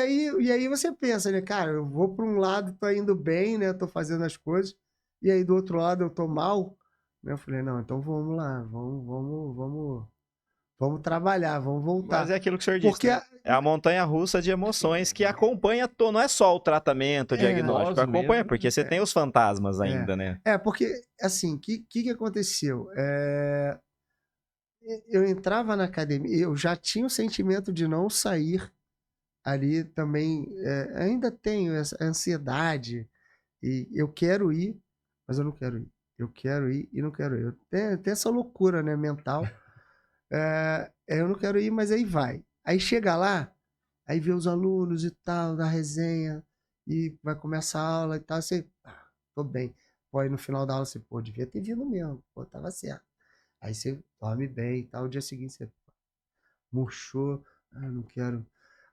S3: aí você pensa, né, cara, eu vou pra um lado, tô indo bem, né, tô fazendo as coisas, e aí do outro lado eu tô mal, né, eu falei, não, então vamos lá, vamos Vamos trabalhar, vamos voltar.
S1: Mas é aquilo que o senhor disse,
S3: Porque
S1: né? É a montanha-russa de emoções que acompanha, não é só o tratamento, o diagnóstico,
S2: nós
S1: acompanha,
S2: mesmo,
S1: porque você tem os fantasmas ainda, né?
S3: porque, assim, o que aconteceu? Eu entrava na academia, eu já tinha o sentimento de não sair ali também. Ainda tenho essa ansiedade, e eu quero ir, mas eu não quero ir. Eu quero ir e não quero ir. Tem essa loucura, né, mental. Eu não quero ir, mas aí vai. Aí chega lá, aí vê os alunos e tal, da resenha, e vai começar a aula e tal, você, tô bem. Pô, aí no final da aula você, pô, devia ter vindo mesmo, pô, tava certo. Aí você dorme bem e tal, o dia seguinte você murchou, não quero.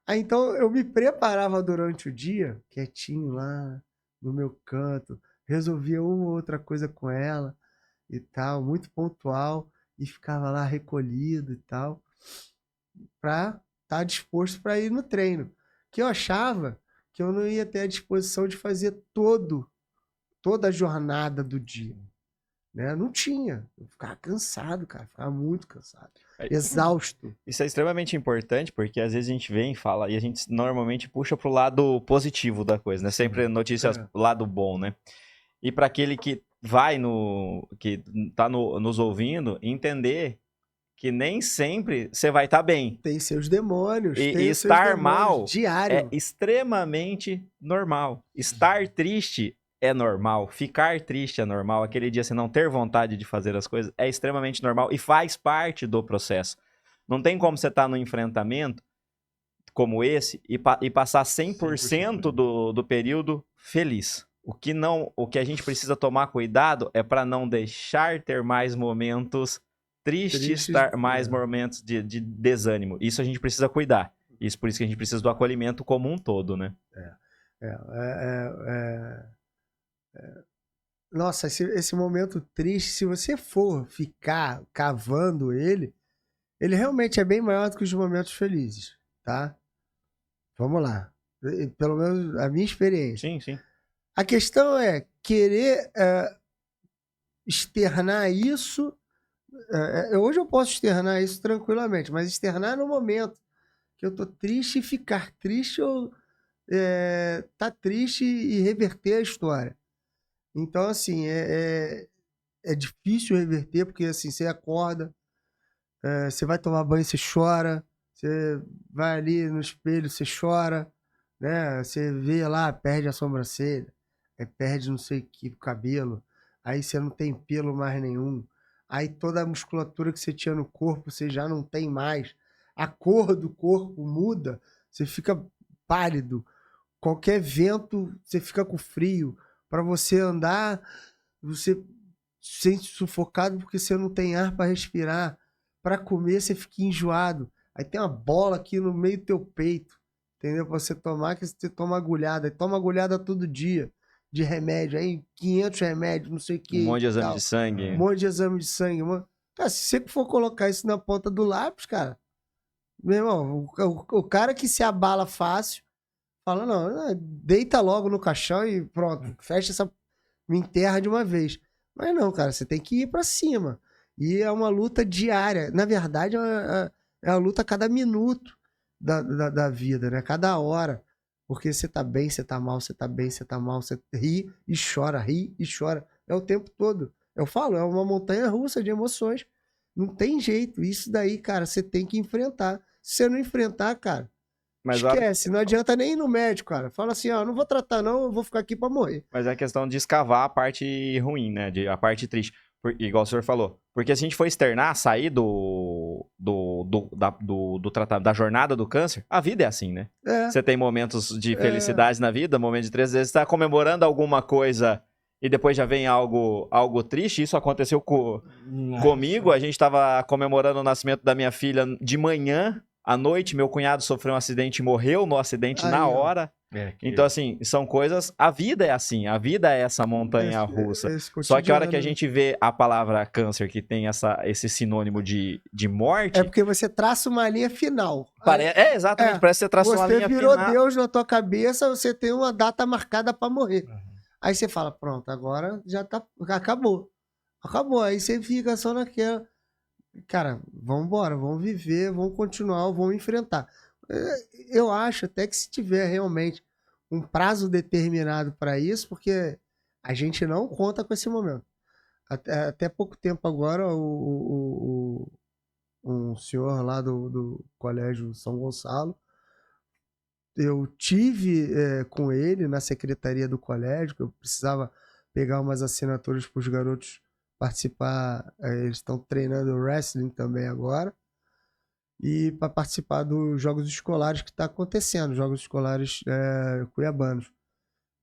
S3: Aí então eu me preparava durante o dia, quietinho lá, no meu canto, resolvia uma ou outra coisa com ela e tal, muito pontual, e ficava lá recolhido e tal, pra estar disposto para ir no treino. Que eu achava que eu não ia ter a disposição de fazer toda a jornada do dia. Né? Não tinha. Eu ficava cansado, cara. Ficava muito cansado. Exausto.
S1: Isso é extremamente importante, porque às vezes a gente vem e fala, e a gente normalmente puxa pro lado positivo da coisa, né? Sempre notícias lado bom, né? E para aquele que que tá nos ouvindo, entender que nem sempre você vai estar bem.
S3: Tem seus demônios.
S1: E
S3: tem
S1: estar
S3: seus demônios,
S1: mal
S3: diário.
S1: é extremamente normal. Estar triste é normal. Ficar triste é normal. Aquele dia você não ter vontade de fazer as coisas é extremamente normal e faz parte do processo. Não tem como você estar no enfrentamento como esse e passar 100% do período feliz. O que a gente precisa tomar cuidado é para não deixar ter mais momentos tristes, mais momentos de desânimo. Isso a gente precisa cuidar. Isso por isso que a gente precisa do acolhimento como um todo, né?
S3: Nossa, esse momento triste, se você for ficar cavando ele realmente é bem maior do que os momentos felizes, tá? Vamos lá. Pelo menos a minha experiência.
S1: Sim, sim.
S3: A questão é querer externar isso. Hoje eu posso externar isso tranquilamente, mas externar no momento que eu tô triste e ficar triste ou tá triste e reverter a história. Então, assim, é difícil reverter, porque assim, você acorda, você vai tomar banho, você chora, você vai ali no espelho, você chora, né? Você vê lá, perde a sobrancelha, aí perde não sei o que, o cabelo, aí você não tem pelo mais nenhum, aí toda a musculatura que você tinha no corpo, você já não tem mais, a cor do corpo muda, você fica pálido, qualquer vento, você fica com frio, para você andar, você se sente sufocado porque você não tem ar para respirar, para comer você fica enjoado, aí tem uma bola aqui no meio do teu peito, entendeu? Pra você tomar, que você toma agulhada, toma agulhada todo dia de remédio, aí 500 remédios, não sei o que.
S1: Um monte de exame de sangue.
S3: Um monte de exame de sangue. Cara, se você for colocar isso na ponta do lápis, cara, meu irmão, o cara que se abala fácil, fala, não, deita logo no caixão e pronto, fecha essa, me enterra de uma vez. Mas não, cara, você tem que ir pra cima. E é uma luta diária. Na verdade, é uma luta a cada minuto da vida, né? Cada hora. Porque você tá bem, você tá mal, você tá bem, você tá mal, você ri e chora, ri e chora. É o tempo todo. Eu falo, é uma montanha russa de emoções. Não tem jeito. Isso daí, cara, você tem que enfrentar. Se você não enfrentar, cara,
S1: Mas
S3: esquece. Não adianta nem ir no médico, cara. Fala assim, ó, não vou tratar não, eu vou ficar aqui pra morrer.
S1: Mas é a questão de escavar a parte ruim, né? A parte triste. Igual o senhor falou. Porque se a gente for externar, sair da jornada do câncer, a vida é assim, né? Você tem momentos de felicidade na vida, momentos de tristeza. Você está comemorando alguma coisa e depois já vem algo triste. Isso aconteceu comigo. A gente estava comemorando o nascimento da minha filha de manhã. À noite, meu cunhado sofreu um acidente e morreu no acidente na hora. Então, assim, são coisas... A vida é assim, a vida é essa montanha russa. Só que a hora que a gente vê a palavra câncer, que tem esse sinônimo de morte...
S3: É porque você traça uma linha final.
S1: Exatamente, parece que você traça uma linha final.
S3: Você virou Deus na tua cabeça, você tem uma data marcada pra morrer. Aí você fala, pronto, agora já tá... Acabou. Aí você fica só naquela... cara, vamos embora, vamos viver, vamos continuar, vamos enfrentar. Eu acho até que se tiver realmente um prazo determinado para isso, porque a gente não conta com esse momento. Até pouco tempo agora, um senhor lá do Colégio São Gonçalo, eu tive com ele na secretaria do colégio, que eu precisava pegar umas assinaturas para os garotos participar. Eles estão treinando wrestling também agora. E para participar dos jogos escolares que está acontecendo, jogos escolares cuiabanos.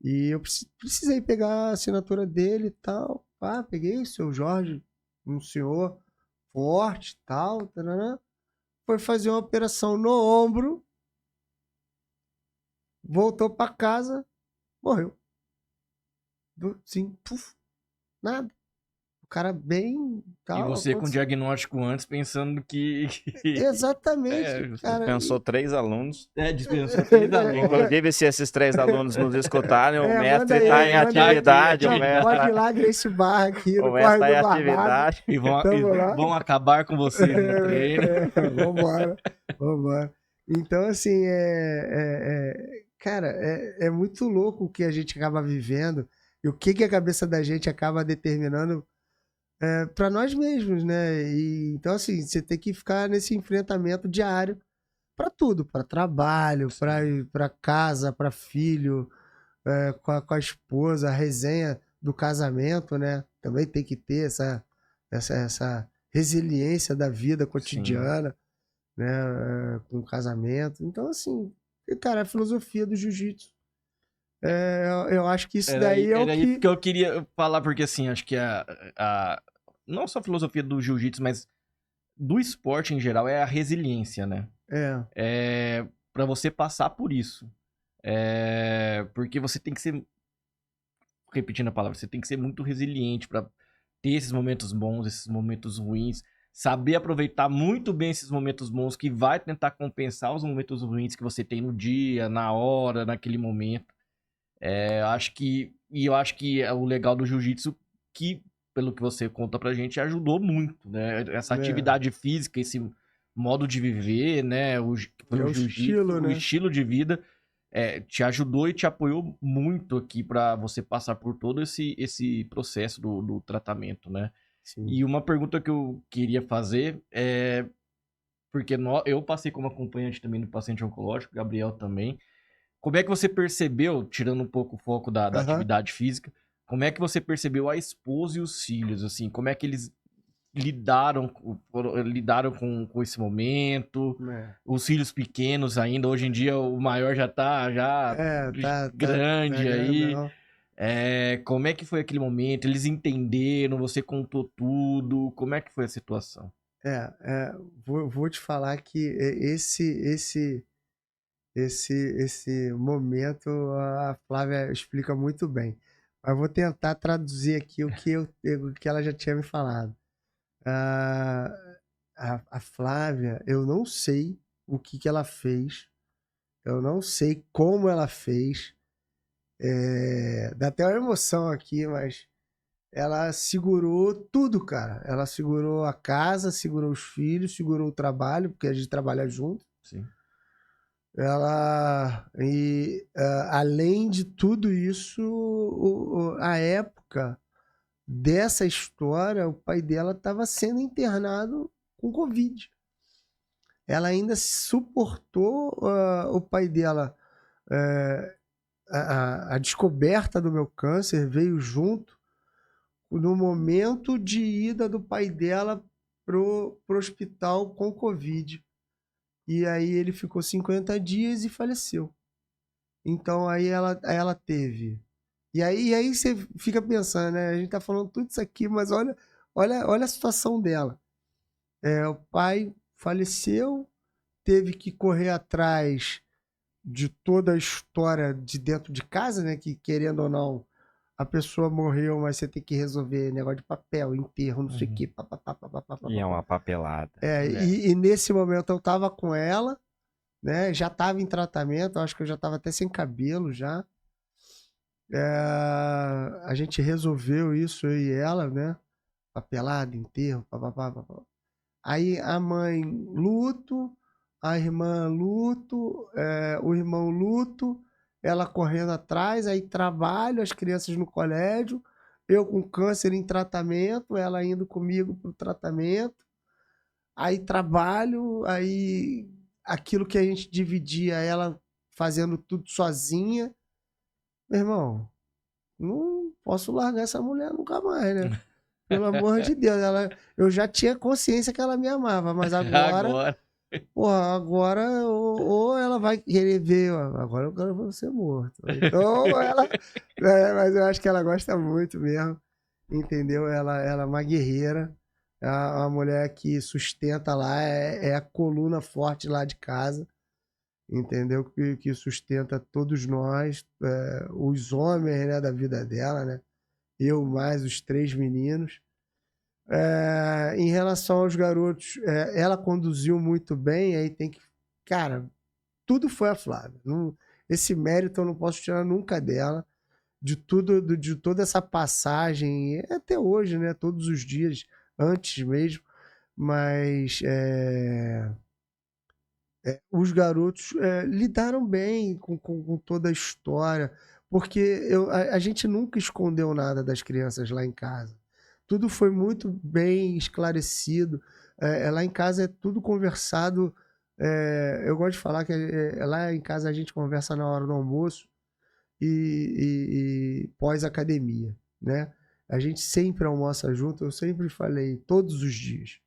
S3: E eu precisei pegar a assinatura dele e tal. Pá, peguei o seu Jorge, um senhor forte e tal. Tarará. Foi fazer uma operação no ombro, voltou para casa, morreu. Sim, puf, nada. O cara bem
S2: E
S3: tal.
S2: você com diagnóstico antes, pensando que...
S3: Exatamente, cara.
S1: Dispensou 3 alunos.
S2: Dispensou 3 alunos.
S1: Inclusive, se esses 3 alunos nos escutarem, o
S3: manda
S1: mestre
S3: aí,
S1: está em
S3: manda aí.
S1: atividade.
S3: Não,
S1: O mestre
S3: pode ir lá, Grace Barra aqui,
S1: o
S3: no
S1: mestre
S3: Corre
S1: está em
S3: do Barbado.
S1: atividade.
S2: E
S3: Tamo lá.
S2: vão acabar com vocês no treino.
S3: Vambora, vambora. Então, assim, cara, é muito louco o que a gente acaba vivendo e o que a cabeça da gente acaba determinando para nós mesmos, né? E, então, assim, você tem que ficar nesse enfrentamento diário para tudo, para trabalho, para casa, para filho, com a esposa, a resenha do casamento, né? Também tem que ter essa resiliência da vida cotidiana, né? Com o casamento. Então, assim, cara, a filosofia do jiu-jitsu. Eu acho que isso daí é o que...
S2: que eu queria falar, porque assim, acho que não só a filosofia do jiu-jitsu, mas do esporte em geral, é a resiliência, né? Pra você passar por isso. Porque você tem que ser, repetindo a palavra, você tem que ser muito resiliente pra ter esses momentos bons, esses momentos ruins, saber aproveitar muito bem esses momentos bons, que vai tentar compensar os momentos ruins que você tem no dia, na hora, naquele momento. Eu acho que é o legal do jiu-jitsu, que, pelo que você conta pra gente, ajudou muito, né? Essa atividade física, esse modo de viver, né? O
S3: estilo, né?
S2: O estilo de vida te ajudou e te apoiou muito aqui pra você passar por todo esse processo do tratamento, né?
S3: Sim.
S2: E uma pergunta que eu queria fazer é... Porque eu passei como acompanhante também do paciente oncológico, o Gabriel também. Como é que você percebeu, tirando um pouco o foco da atividade física, como é que você percebeu a esposa e os filhos, assim? Como é que eles lidaram com esse momento? Os filhos pequenos ainda, hoje em dia o maior já tá grande aí. Como é que foi aquele momento? Eles entenderam? Você contou tudo? Como é que foi a situação?
S3: Vou te falar que esse momento a Flávia explica muito bem. Mas vou tentar traduzir aqui o que ela já tinha me falado. A Flávia, eu não sei o que ela fez, eu não sei como ela fez. Dá até uma emoção aqui, mas ela segurou tudo, cara. Ela segurou a casa, segurou os filhos, segurou o trabalho, porque a gente trabalha junto.
S2: Sim.
S3: Além de tudo isso, a época dessa história, o pai dela estava sendo internado com Covid. Ela ainda suportou o pai dela. A descoberta do meu câncer veio junto no momento de ida do pai dela pro hospital com Covid. E aí ele ficou 50 dias e faleceu. Então aí ela teve. E aí você fica pensando, né? A gente tá falando tudo isso aqui, mas olha a situação dela. O pai faleceu, teve que correr atrás de toda a história de dentro de casa, né? Que querendo ou não, a pessoa morreu, mas você tem que resolver negócio de papel, enterro, não sei o quê.
S1: E é uma papelada.
S3: E nesse momento eu tava com ela, né? Já tava em tratamento, acho que eu já tava até sem cabelo já. A gente resolveu isso, eu e ela, né? Papelada, enterro, papapá. Aí a mãe, luto, a irmã, luto, o irmão, luto, ela correndo atrás, aí trabalho, as crianças no colégio, eu com câncer em tratamento, ela indo comigo pro tratamento, aí trabalho, aí aquilo que a gente dividia, ela fazendo tudo sozinha. Meu irmão, não posso largar essa mulher nunca mais, né? Pelo amor de Deus, eu já tinha consciência que ela me amava, mas agora, porra, agora ou ela vai querer ver, ó, agora eu quero ver você morto. Então ela, mas eu acho que ela gosta muito mesmo, entendeu? Ela é uma guerreira, é uma mulher que sustenta lá, é a coluna forte lá de casa, entendeu? Que sustenta todos nós, os homens, né, da vida dela, né? Eu mais os 3 meninos. Em relação aos garotos, ela conduziu muito bem, aí tem que... Cara, tudo foi a Flávia. Esse mérito eu não posso tirar nunca dela, de tudo, de toda essa passagem, até hoje, né? Todos os dias, antes mesmo, mas os garotos lidaram bem com toda a história, porque a gente nunca escondeu nada das crianças lá em casa. Tudo foi muito bem esclarecido. Lá em casa é tudo conversado. Eu gosto de falar que lá em casa a gente conversa na hora do almoço e pós-academia, né? A gente sempre almoça junto, eu sempre falei, todos os dias.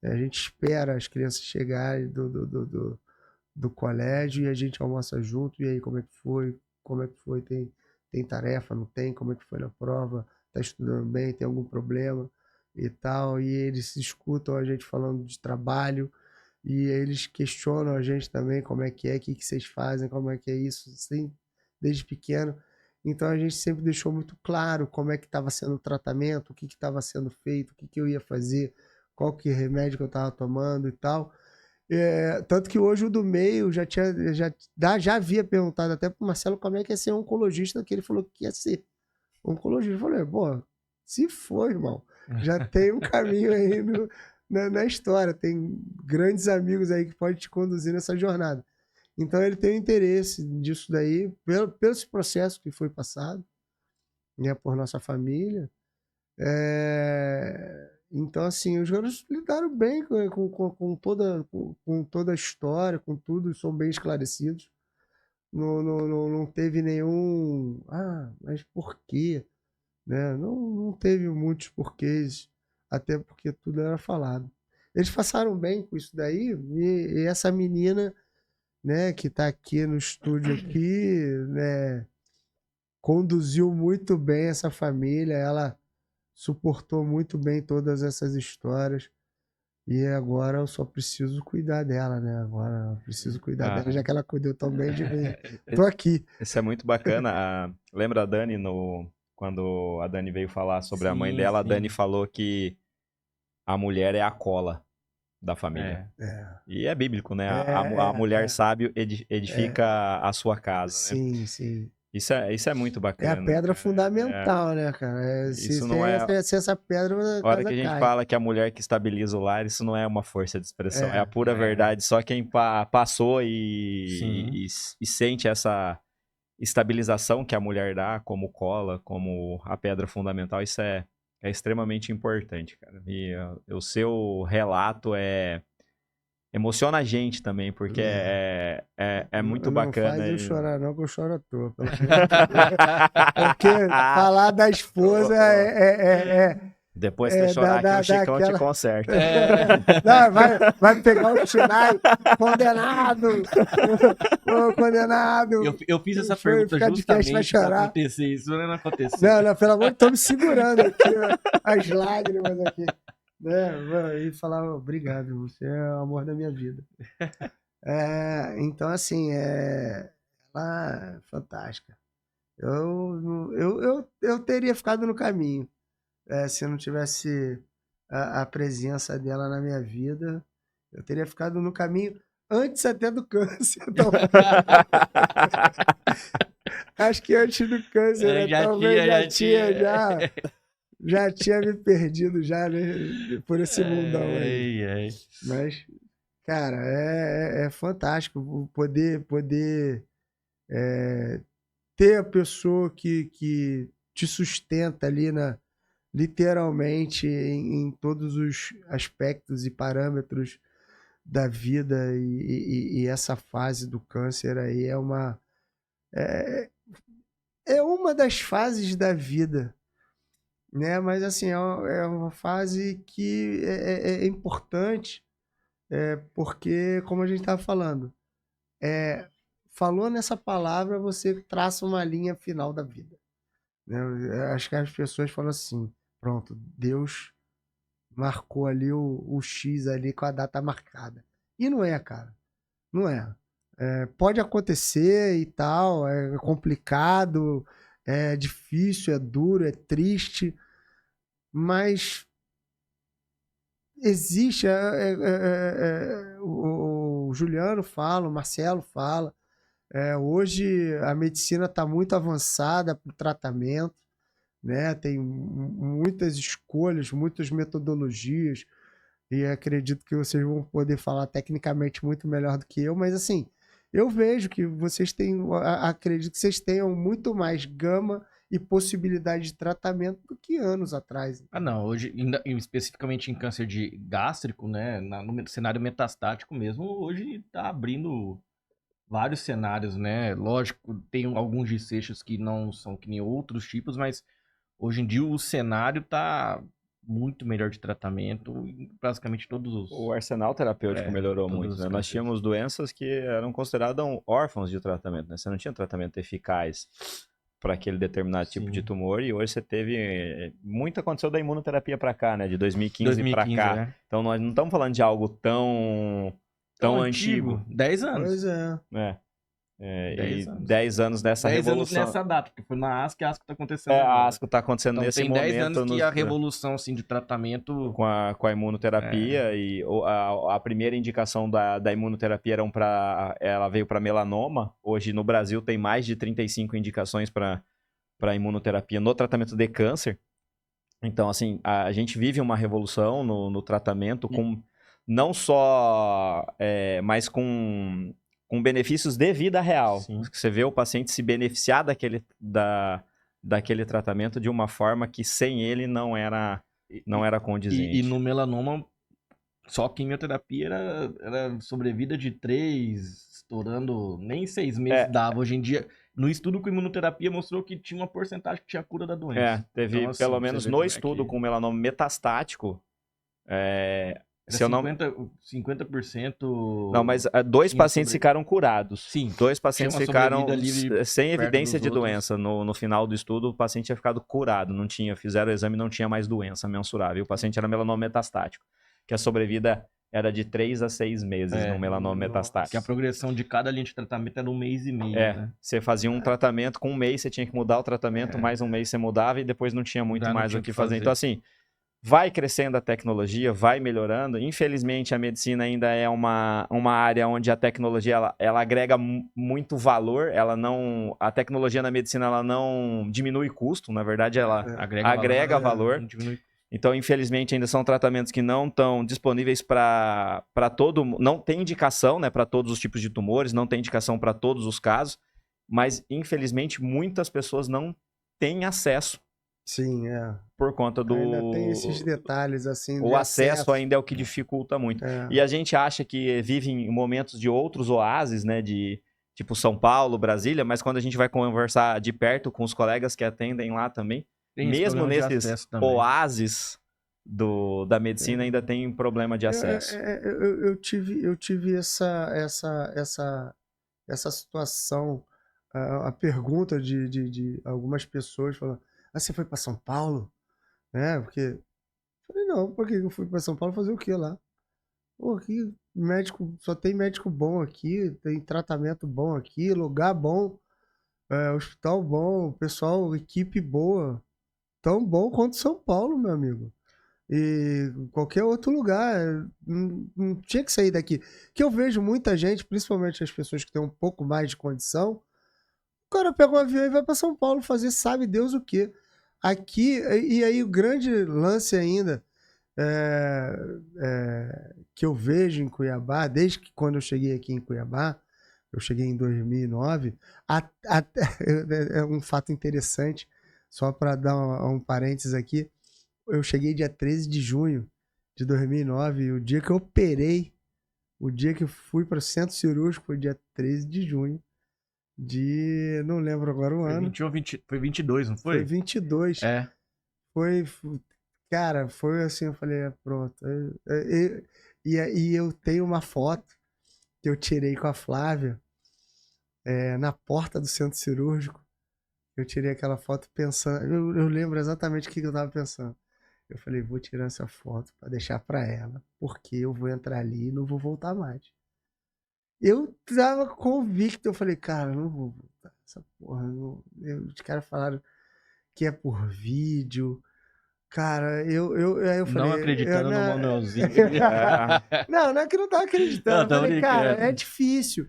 S3: A gente espera as crianças chegarem do colégio e a gente almoça junto. E aí, como é que foi? Como é que foi? Tem tarefa? Não tem? Como é que foi na prova? Tá estudando bem? Tem algum problema? E tal. E eles escutam a gente falando de trabalho e eles questionam a gente também como é, o que vocês fazem, como é que é isso, assim, desde pequeno. Então a gente sempre deixou muito claro como é que estava sendo o tratamento, o que estava sendo feito, o que eu ia fazer, qual que remédio que eu estava tomando e tal. Tanto que hoje o do meio já havia perguntado até pro Marcelo como é que ia ser oncologista, que ele falou que ia ser oncologista. Eu falei, pô, se for, irmão, já tem um caminho aí na história, tem grandes amigos aí que podem te conduzir nessa jornada. Então ele tem interesse disso daí, pelo esse processo que foi passado, né, por nossa família. Então, assim, os garotos lidaram bem com toda a história, com tudo, são bem esclarecidos. Não teve nenhum... Ah, mas por quê? Né? Não teve muitos porquês, até porque tudo era falado. Eles passaram bem com isso daí, e essa menina, né, que está aqui no estúdio aqui, né, conduziu muito bem essa família, ela suportou muito bem todas essas histórias. E agora eu só preciso cuidar dela, né? Agora eu preciso cuidar dela, já que ela cuidou tão bem de mim. Tô aqui.
S1: Isso é muito bacana. Lembra a Dani, quando a Dani veio falar sobre a mãe dela, a Dani falou que a mulher é a cola da família. E é bíblico, né? A mulher sábio edifica a sua casa, né?
S3: Sim, sim.
S1: Isso é muito bacana.
S3: É a pedra fundamental, né, cara?
S1: Isso não é...
S3: Se essa pedra,
S1: a hora que a gente fala que a mulher que estabiliza o lar, isso não é uma força de expressão, é a pura verdade. Só quem passou e sente essa estabilização que a mulher dá, como cola, como a pedra fundamental, isso é extremamente importante, cara. E o seu relato emociona a gente também, porque é muito bacana.
S3: Não faz eu chorar não, que eu choro à toa. Porque falar da esposa
S1: Depois que eu chorar aqui, o Chicão te conserta.
S3: Não, vai pegar o chinai, condenado! Condenado!
S2: Eu fiz essa pergunta justamente pra acontecer isso, não aconteceu.
S3: Não, pelo amor de Deus, tô me segurando aqui, as lágrimas aqui. E falar, obrigado, você é o amor da minha vida. Então, assim, ela é fantástica. Eu teria ficado no caminho. Se eu não tivesse a presença dela na minha vida, eu teria ficado no caminho antes até do câncer. Então, acho que antes do câncer, talvez já tinha. Já tinha me perdido já, né? Por esse mundão aí.
S2: Ai.
S3: Mas, cara, é fantástico poder ter a pessoa que te sustenta ali literalmente em todos os aspectos e parâmetros da vida e essa fase do câncer aí é, é uma das fases da vida, né? Mas assim, é uma fase que é importante, porque, como a gente estava falando, falou nessa palavra, você traça uma linha final da vida, né? Eu acho que as pessoas falam assim, pronto, Deus marcou ali o X ali com a data marcada. E não é, cara. Não é. Pode acontecer e tal, é complicado, é difícil, é duro, é triste, mas existe. O Juliano fala, o Marcelo fala. Hoje a medicina está muito avançada para o tratamento, né? Tem muitas escolhas, muitas metodologias, e acredito que vocês vão poder falar tecnicamente muito melhor do que eu, mas assim, eu vejo que vocês têm, acredito que vocês tenham muito mais gama e possibilidade de tratamento do que anos atrás.
S2: Ah, não, hoje, especificamente em câncer de gástrico, né, no cenário metastático mesmo, hoje tá abrindo vários cenários, né, lógico, tem alguns desfechos que não são que nem outros tipos, mas hoje em dia o cenário tá muito melhor de tratamento em praticamente todos os...
S1: O arsenal terapêutico melhorou
S2: todos
S1: muito,
S2: os
S1: né? Nós
S2: cânceres.
S1: tínhamos doenças que eram consideradas órfãos de tratamento, né? Você não tinha tratamento eficaz para aquele determinado tipo de
S2: Sim.
S1: tumor, e hoje você teve... Muito aconteceu da imunoterapia para cá, né? De 2015 para cá.
S2: né?
S1: Então nós não estamos falando de algo tão antigo.
S2: 10 anos.
S3: Pois é.
S1: E
S2: 10 anos.
S1: 10 anos nessa
S2: 10 anos
S1: revolução.
S2: nessa data, porque foi na ASCO, a ASCO tá acontecendo
S1: A
S2: agora.
S1: ASCO está acontecendo
S2: Então
S1: nesse
S2: tem
S1: momento.
S2: 10 anos que a revolução assim, de tratamento...
S1: Com a imunoterapia, e a primeira indicação da imunoterapia ela veio para melanoma. Hoje no Brasil tem mais de 35 indicações para imunoterapia no tratamento de câncer. Então, assim, a gente vive uma revolução no tratamento, com não só, mas com benefícios de vida real.
S2: Sim.
S1: Você vê o paciente se beneficiar daquele tratamento de uma forma que sem ele não era condizente.
S2: E no melanoma, só quimioterapia era sobrevida de 3, estourando nem 6 meses dava. Hoje em dia, no estudo com imunoterapia mostrou que tinha uma porcentagem que tinha cura da doença.
S1: Teve,
S2: Então, assim,
S1: pelo
S2: você
S1: menos
S2: vê
S1: no
S2: como é
S1: estudo
S2: que...
S1: com melanoma metastático, se eu não...
S2: 50%...
S1: Não, mas dois pacientes ficaram curados.
S2: Sim.
S1: 2 pacientes
S2: Tinha uma
S1: ficaram
S2: sobrevida livre
S1: sem
S2: perto
S1: evidência
S2: dos
S1: de
S2: outros.
S1: doença. No final do estudo, o paciente tinha ficado curado. Não tinha, fizeram o exame e não tinha mais doença mensurável. O paciente era melanoma metastático, que a sobrevida era de 3 a 6 meses no melanoma metastático.
S2: Que a progressão de cada linha de tratamento era 1 mês e meio, né?
S1: Você fazia um tratamento, com 1 mês você tinha que mudar o tratamento, mais 1 mês você mudava e depois não tinha muito
S2: Já não
S1: mais
S2: tinha
S1: o que
S2: o que
S1: fazer.
S2: fazer.
S1: Então, assim, vai crescendo a tecnologia, vai melhorando. Infelizmente, a medicina ainda é uma área onde a tecnologia ela agrega muito valor. A tecnologia na medicina ela não diminui custo, na verdade, ela agrega valor.
S2: Não diminui.
S1: Então, infelizmente, ainda são tratamentos que não estão disponíveis para todo mundo. Não tem indicação, né, para todos os tipos de tumores, não tem indicação para todos os casos, mas, infelizmente, muitas pessoas não têm acesso.
S3: Sim,
S1: Por conta do...
S3: Ainda tem esses detalhes, assim,
S1: O
S3: de
S1: acesso ainda é o que dificulta muito. E a gente acha que vive em momentos de outros oásis, né, de tipo São Paulo, Brasília, mas quando a gente vai conversar de perto com os colegas que atendem lá também, mesmo nesses oásis da medicina, ainda tem problema de acesso.
S3: Eu tive essa situação, a pergunta de algumas pessoas falando, você foi para São Paulo? Porque eu falei, não, por que eu fui para São Paulo fazer o que lá? Pô, aqui médico, só tem médico bom aqui, tem tratamento bom aqui, lugar bom, hospital bom, pessoal, equipe boa, tão bom quanto São Paulo, meu amigo. E qualquer outro lugar, não tinha que sair daqui. Que eu vejo muita gente, principalmente as pessoas que têm um pouco mais de condição, o cara pega um avião e vai para São Paulo fazer sabe Deus o quê. aqui, e aí o grande lance ainda que eu vejo em Cuiabá, desde que quando eu cheguei aqui em Cuiabá, eu cheguei em 2009, é um fato interessante, só para dar um parênteses aqui, eu cheguei dia 13 de junho de 2009, e o dia que eu operei, o dia que eu fui para o centro cirúrgico foi dia 13 de junho não lembro agora o
S2: Foi
S3: ano.
S2: 21, foi 22, não foi?
S3: Foi 22.
S2: É.
S3: Cara, foi assim, eu falei, pronto. E eu tenho uma foto que eu tirei com a Flávia na porta do centro cirúrgico. Eu tirei aquela foto pensando, eu lembro exatamente o que eu tava pensando. Eu falei, vou tirar essa foto para deixar para ela, porque eu vou entrar ali e não vou voltar mais. Eu tava convicto, eu falei, cara, não vou voltar. Essa porra, não... Os caras falaram que é por vídeo. Cara, aí eu falei...
S2: Não acreditando no Manuelzinho.
S3: Não é que eu não tava acreditando. Eu falei, cara, é difícil.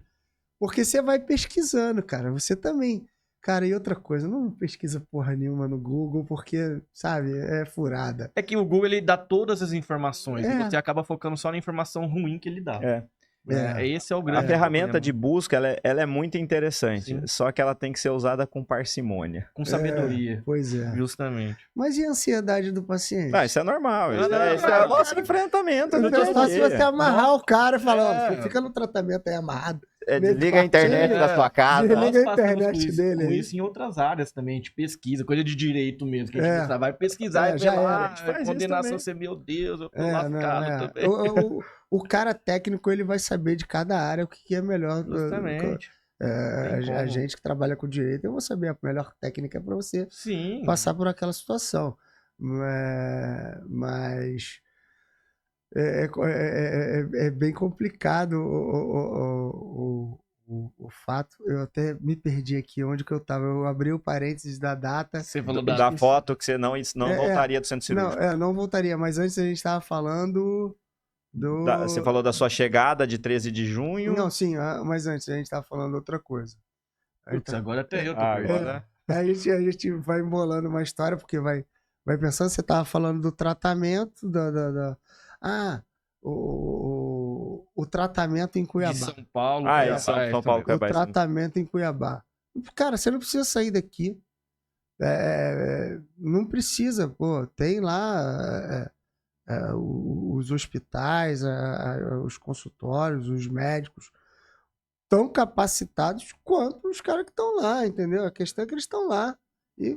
S3: Porque você vai pesquisando, cara. Você também. Cara, e outra coisa, não pesquisa porra nenhuma no Google, porque, sabe, é furada.
S2: É que o Google, ele dá todas as informações e você acaba focando só na informação ruim que ele dá. Esse é o grande
S1: A ferramenta
S2: problema.
S1: de busca, ela é muito interessante,
S2: Sim.
S1: só que ela tem que ser usada com parcimônia.
S2: Com sabedoria.
S3: Pois é.
S2: Justamente.
S3: Mas e a ansiedade do paciente?
S1: Isso é normal. Isso é o nosso enfrentamento.
S3: É fácil você amarrar o cara e falar, ó, fica no tratamento aí amarrado.
S1: Desliga a internet da sua casa.
S3: Desliga a internet dele.
S2: Com isso em outras áreas também, a gente pesquisa, coisa de direito mesmo, que a gente vai pesquisar e
S3: já
S2: ver lá,
S3: a gente faz
S2: condenação, você, meu Deus, eu tô lascado também.
S3: O cara técnico, ele vai saber de cada área o que é melhor.
S2: Justamente.
S3: A gente que trabalha com direito, eu vou saber a melhor técnica para você passar por aquela situação. Mas é bem complicado o fato. Eu até me perdi aqui onde que eu estava. Eu abri o parênteses da data.
S1: Você falou da foto que você não voltaria do centro cirúrgico.
S3: Não voltaria, mas antes a gente estava falando
S1: Você falou da sua chegada de 13 de junho.
S3: Não, sim, mas antes a gente estava falando outra coisa.
S2: Putz, agora até eu tô
S1: agora.
S3: A gente vai embolando uma história, porque vai pensando, você estava falando do tratamento, o tratamento em Cuiabá.
S2: De São Paulo.
S1: São Paulo,
S3: Cuiabá. O tratamento em Cuiabá. Cara, você não precisa sair daqui. Não precisa, pô. Tem lá os hospitais, os consultórios, os médicos tão capacitados quanto os caras que estão lá, entendeu? A questão é que eles estão lá.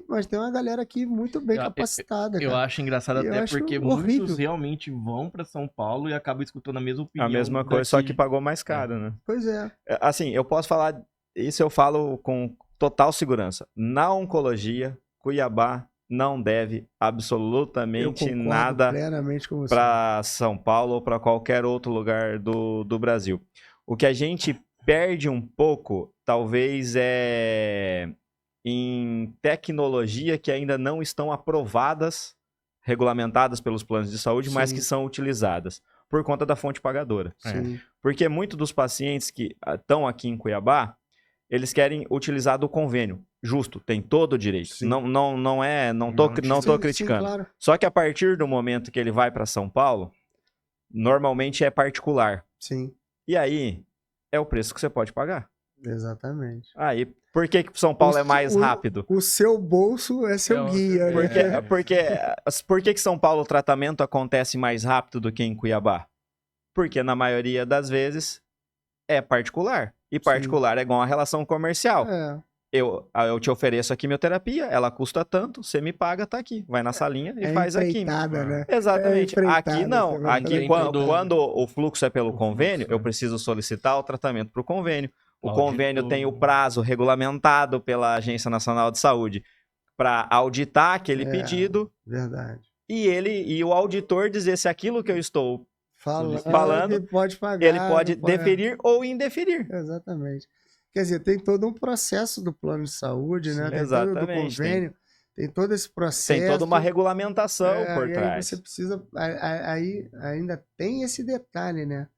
S3: Mas tem uma galera aqui muito bem capacitada.
S2: Eu acho engraçado até porque muitos realmente vão para São Paulo e acabam escutando a mesma opinião.
S1: A mesma coisa, só que pagou mais caro, né?
S3: Pois é.
S1: Assim, eu posso falar, isso eu falo com total segurança. Na oncologia, Cuiabá não deve absolutamente nada para São Paulo ou para qualquer outro lugar do Brasil. O que a gente perde um pouco, talvez, em tecnologia que ainda não estão aprovadas, regulamentadas pelos planos de saúde, mas que são utilizadas por conta da fonte pagadora. Porque muitos dos pacientes que estão aqui em Cuiabá, eles querem utilizar do convênio. Justo, tem todo o direito. Não tô criticando.
S3: Claro.
S1: Só que a partir do momento que ele vai para São Paulo, normalmente é particular.
S3: Sim.
S1: E aí, é o preço que você pode pagar.
S3: Exatamente.
S1: Aí, por que São Paulo é mais rápido?
S3: O seu bolso é seu guia.
S1: Por que São Paulo o tratamento acontece mais rápido do que em Cuiabá? Porque na maioria das vezes é particular. E particular é igual a relação comercial. Eu te ofereço a quimioterapia, ela custa tanto, você me paga, tá aqui. Vai na salinha e faz a quimio.
S3: Né?
S1: Exatamente. Aqui não. Aqui, quando o fluxo é pelo convênio, eu preciso solicitar o tratamento para o convênio. O convênio tem o prazo regulamentado pela Agência Nacional de Saúde para auditar aquele pedido.
S3: Verdade.
S1: E o auditor dizer se aquilo que eu estou
S3: falando ele pode pagar,
S1: ele pode deferir ou indeferir.
S3: Exatamente. Quer dizer, tem todo um processo do plano de saúde, né? Tem
S1: exatamente.
S3: Todo do convênio, tem todo esse processo.
S1: Tem toda uma regulamentação por trás.
S3: Aí você precisa... Aí ainda tem esse detalhe, né?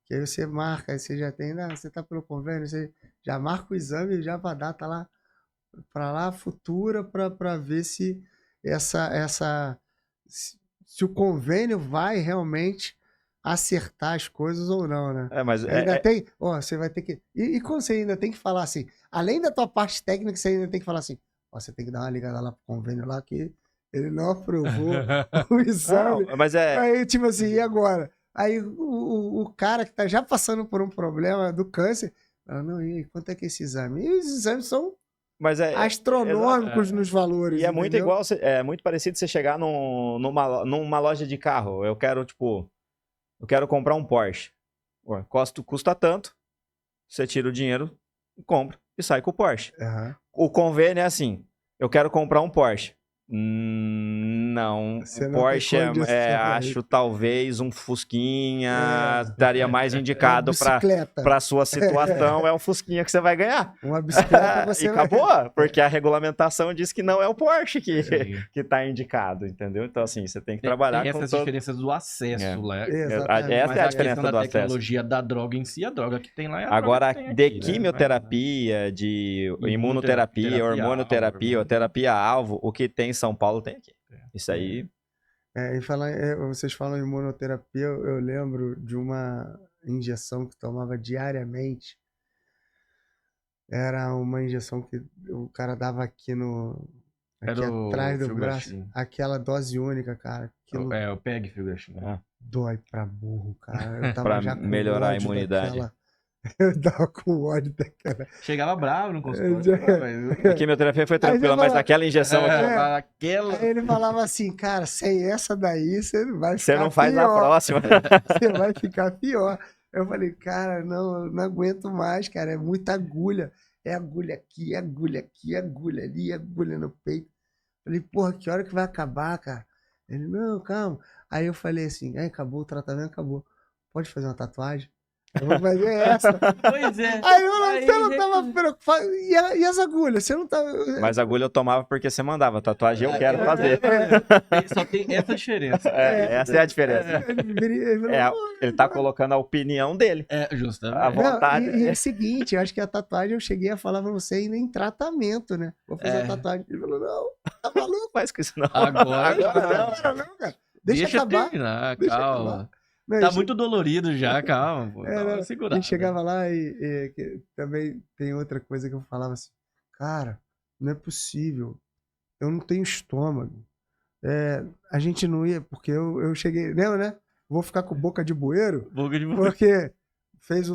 S3: Que aí você marca, aí você já tem... você tá pelo convênio, você já marca o exame já para data lá, para lá futura, para ver se se o convênio vai realmente acertar as coisas ou não, né?
S1: Mas
S3: Ainda tem, você vai ter que... E quando você ainda tem que falar assim, além da tua parte técnica, você ainda tem que falar assim, você tem que dar uma ligada lá pro convênio lá que ele não aprovou o exame.
S1: Não, mas
S3: Aí, tipo assim, e agora? Aí o cara que tá já passando por um problema do câncer, fala, não, e aí, quanto é que é esse exame? E os exames são astronômicos nos valores,
S1: e é muito
S3: entendeu?
S1: igual, é muito parecido você chegar numa loja de carro. Eu quero comprar um Porsche. Ué, custa tanto, você tira o dinheiro, compra e sai com o Porsche.
S3: Uhum.
S1: O convênio é assim, eu quero comprar um Porsche. Não,
S3: Você
S1: o
S3: não
S1: Porsche
S3: tem condição,
S1: acho talvez um Fusquinha estaria mais indicado
S3: bicicleta.
S1: para sua situação, é um Fusquinha que você vai ganhar.
S3: Uma bicicleta você
S1: E acabou, porque a regulamentação diz que não é o Porsche que está indicado, entendeu? Então assim, você tem que trabalhar
S2: tem
S1: com
S2: essas diferenças do acesso, né?
S3: Exatamente.
S1: Essa
S2: Mas
S1: é a
S2: a
S1: diferença
S2: questão
S1: do
S2: da
S1: acesso.
S2: tecnologia da droga em si, a droga que tem lá é a
S1: Agora,
S2: droga que tem
S1: de
S2: aqui, né?
S1: quimioterapia, de imunoterapia, hormonoterapia, ou terapia-alvo, o que tem em São Paulo tem aqui. Isso aí...
S3: Vocês falam em imunoterapia, eu lembro de uma injeção que tomava diariamente. Era uma injeção que o cara dava aqui atrás do braço. Aquela dose única, cara. Aquilo
S2: o PEG Filgastrin.
S3: dói pra burro, cara. Eu tava
S1: Pra
S3: já com
S1: melhorar a
S3: ódio
S1: imunidade.
S3: Eu tava com ódio daquela.
S2: Chegava bravo no consultório.
S1: A quimioterapia foi tranquila, mas aquela injeção aqui...
S3: Aí ele falava assim, cara, sem essa daí você vai ficar
S1: Você não faz
S3: pior.
S1: a próxima.
S3: Você vai ficar pior. Eu falei, cara, não aguento mais, cara. É muita agulha. É agulha aqui, é agulha aqui, é agulha ali, é agulha no peito. Falei, porra, que hora que vai acabar, cara? Ele, não, calma. Aí eu falei assim, acabou o tratamento, acabou. Pode fazer uma tatuagem? Eu vou fazer essa.
S2: Pois é.
S3: Aí eu falei, você não tava preocupado. E as agulhas? Você não tava.
S1: Mas agulha eu tomava porque você mandava. Tatuagem eu quero fazer.
S2: Só tem essa diferença.
S1: Essa é a diferença. Ele tá colocando a opinião dele.
S2: Justamente.
S1: A vontade.
S3: E é o seguinte, eu acho que a tatuagem eu cheguei a falar pra você ainda em tratamento, né? Vou fazer a tatuagem. Ele falou, não, tá maluco?
S1: Faz com isso não.
S2: Agora
S3: não, cara. Deixa acabar.
S2: Terminar,
S3: Deixa
S2: calma.
S3: acabar. Não,
S2: tá muito dolorido já, calma. Pô,
S3: a gente chegava lá e também tem outra coisa que eu falava assim, cara, não é possível, eu não tenho estômago. A gente não ia, porque eu cheguei, lembra, né? Vou ficar com boca de bueiro, porque fez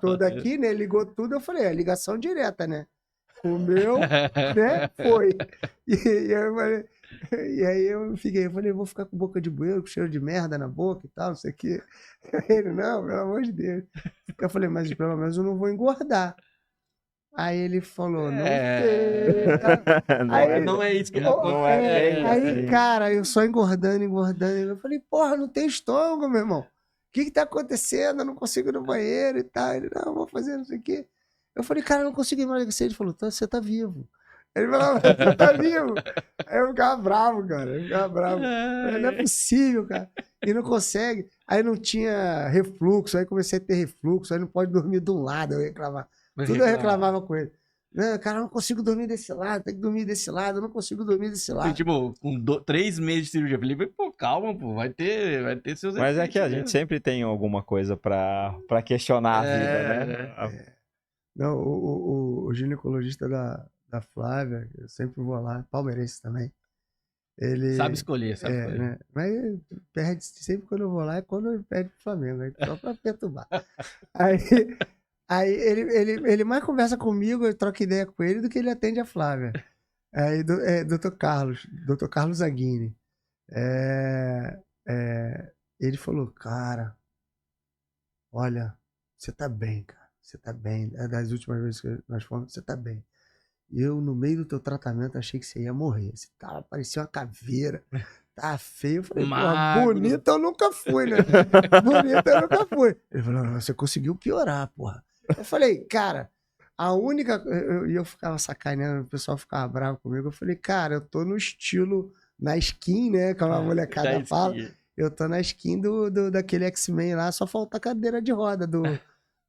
S3: tudo aqui, né? Ligou tudo, eu falei, ligação direta, né? O meu, né? Foi. E aí eu falei, vou ficar com boca de bueiro, com cheiro de merda na boca e tal, não sei o quê. Ele, não, pelo amor de Deus. Eu falei, mas pelo menos eu não vou engordar. Aí ele falou, não sei.
S2: Não é isso que
S3: Aí, cara, eu só engordando. Eu falei, porra, não tem estômago, meu irmão. O que tá acontecendo? Eu não consigo ir no banheiro e tal. Ele, não, vou fazer não sei o quê. Eu falei, cara, eu não consigo emagrecer. Ele falou, você tá vivo. Ele falou, você tá vivo? Aí eu ficava bravo, cara. Não é possível, cara. E não consegue. Aí não tinha refluxo, aí comecei a ter refluxo, aí não pode dormir de um lado, eu reclamava. Tudo eu reclamava com ele. Cara, eu não consigo dormir desse lado, tem que dormir desse lado, eu não consigo dormir desse lado.
S2: E, tipo, com 3 meses de cirurgia, eu falei, pô, calma, pô, vai ter seus
S1: Mas é que a gente sempre tem alguma coisa pra questionar a vida, né?
S3: Não, o ginecologista da Flávia, eu sempre vou lá, palmeirense também. Ele
S2: sabe escolher.
S3: Né? Mas perde sempre quando eu vou lá, é quando ele perde pro Flamengo, só pra perturbar. Aí ele mais conversa comigo, eu troco ideia com ele do que ele atende a Flávia. Aí, Dr. Carlos Zaghini. Ele falou, cara, olha, você tá bem, cara. Você tá bem. Das últimas vezes que nós fomos, você tá bem. Eu, no meio do teu tratamento, achei que você ia morrer. Você parecia uma caveira. Tá feio. Eu falei, porra, bonita eu nunca fui, né? Bonita eu nunca fui. Ele falou, você conseguiu piorar, porra. Eu falei, cara, a única... E eu ficava sacaneando, o pessoal ficava bravo comigo. Eu falei, cara, eu tô no estilo, na skin, né? Como a molecada fala. Eu tô na skin daquele X-Men lá, só falta a cadeira de roda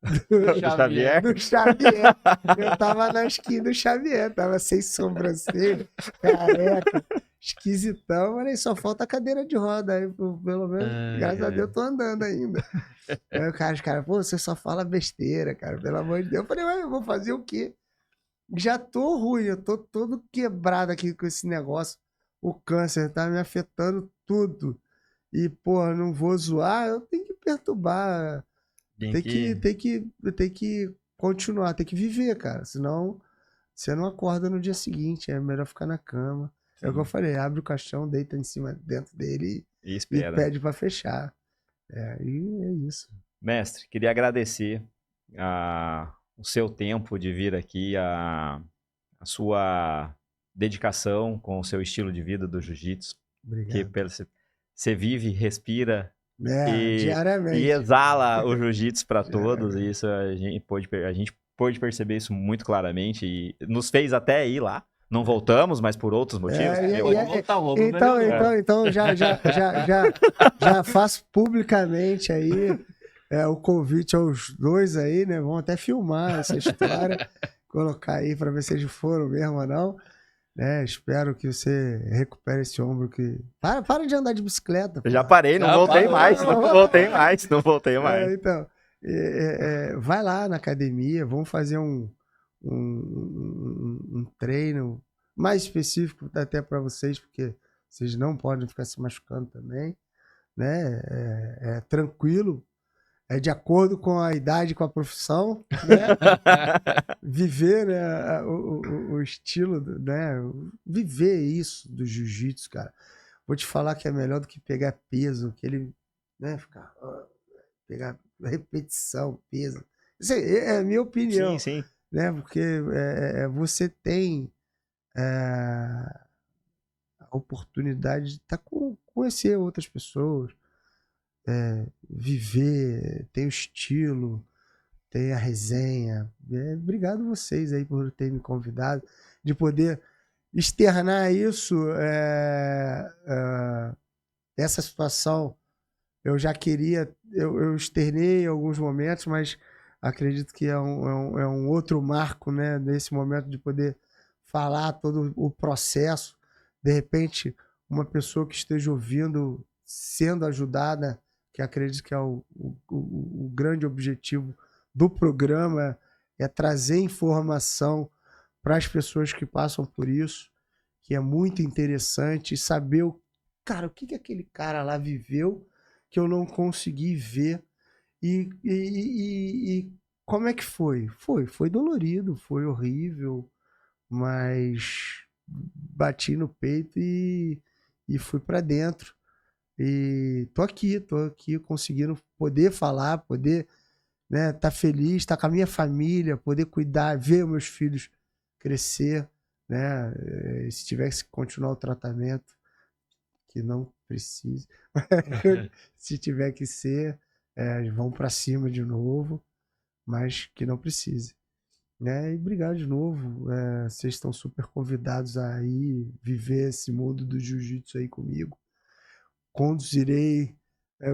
S1: Xavier.
S3: Do Xavier. Eu tava na esquina do Xavier, tava sem sobrancelha, careca, esquisitão, mas aí só falta a cadeira de roda. Aí, pelo menos, graças a Deus, eu tô andando ainda. Aí os caras, pô, você só fala besteira, cara, pelo amor de Deus. Eu falei, ué, eu vou fazer o quê? Já tô ruim, eu tô todo quebrado aqui com esse negócio. O câncer tá me afetando tudo. E, pô, não vou zoar, eu tenho que perturbar. Tem que continuar, tem que viver, cara. Senão você não acorda no dia seguinte. É melhor ficar na cama. É o que eu falei, abre o caixão, deita em cima, dentro dele
S1: E
S3: e
S1: espera.
S3: pede pra fechar. E é isso.
S1: Mestre, queria agradecer o seu tempo de vir aqui, a sua dedicação com o seu estilo de vida do jiu-jitsu. Que
S3: Obrigado.
S1: você vive, respira e
S3: Diariamente.
S1: exala o jiu-jitsu para todos. E isso a gente pôde perceber isso muito claramente e nos fez até ir lá. Não voltamos, mas por outros motivos.
S3: Então já faço publicamente aí o convite aos dois aí, né? Vamos até filmar essa história, colocar aí para ver se eles foram mesmo ou não. Né? Espero que você recupere esse ombro que... Para de andar de bicicleta.
S1: Eu já parei, não voltei mais.
S3: Então, vai lá na academia, vamos fazer um treino mais específico até para vocês, porque vocês não podem ficar se machucando também, né? É tranquilo, é de acordo com a idade, com a profissão, né? Viver, né, o estilo, né? Viver isso do jiu-jitsu, cara. Vou te falar que é melhor do que pegar peso, que ele, né, pegar repetição, peso. Isso é a minha opinião.
S1: Sim.
S3: Né? Porque você tem a oportunidade de conhecer outras pessoas, viver, tem o estilo, tem a resenha. Obrigado vocês aí por terem me convidado, de poder externar isso, essa situação. Eu já queria, eu externei em alguns momentos, mas acredito que é um outro marco, né, nesse momento de poder falar todo o processo. De repente, uma pessoa que esteja ouvindo, sendo ajudada, que acredito que é o grande objetivo do programa, é trazer informação para as pessoas que passam por isso, que é muito interessante, saber o que aquele cara lá viveu, que eu não consegui ver. E como é que foi? Foi dolorido, foi horrível, mas bati no peito e fui para dentro. E tô aqui conseguindo poder falar, poder, né, tá feliz, tá com a minha família, poder cuidar, ver meus filhos crescer, né? Se tivesse que continuar o tratamento, que não precise, se tiver que ser, vão para cima de novo, mas que não precise. Né? E obrigado de novo, vocês estão super convidados a ir viver esse mundo do jiu-jitsu aí comigo. Conduzirei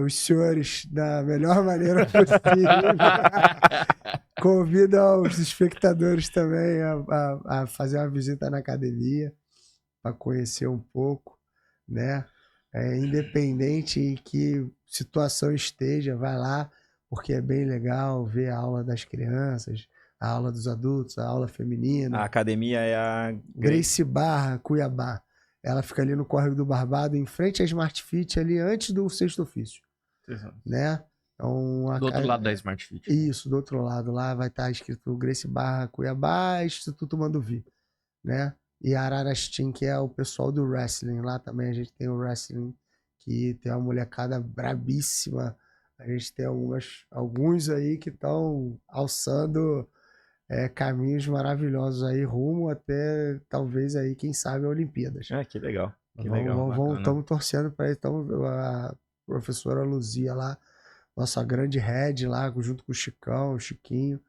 S3: os senhores da melhor maneira possível. Convido aos espectadores também a fazer uma visita na academia para conhecer um pouco, né? Independente em que situação esteja, vai lá, porque é bem legal ver a aula das crianças, a aula dos adultos, a aula feminina.
S1: A academia é a
S3: Gracie Barra, Cuiabá. Ela fica ali no Córrego do Barbado, em frente à Smart Fit, ali antes do Sexto Ofício. Né? Então,
S2: do outro lado da Smart Fit.
S3: Isso, do outro lado. Lá vai estar escrito Gracie Barra, Cuiabá, Instituto Manduvi. Né? E Ararastim, que é o pessoal do wrestling. Lá também a gente tem o wrestling, que tem uma molecada brabíssima. A gente tem alguns aí que estão alçando caminhos maravilhosos aí, rumo até, talvez, aí, quem sabe, a Olimpíadas.
S1: Que legal.
S3: Estamos torcendo para então a professora Luzia lá, nossa grande head lá, junto com o Chicão, o Chiquinho,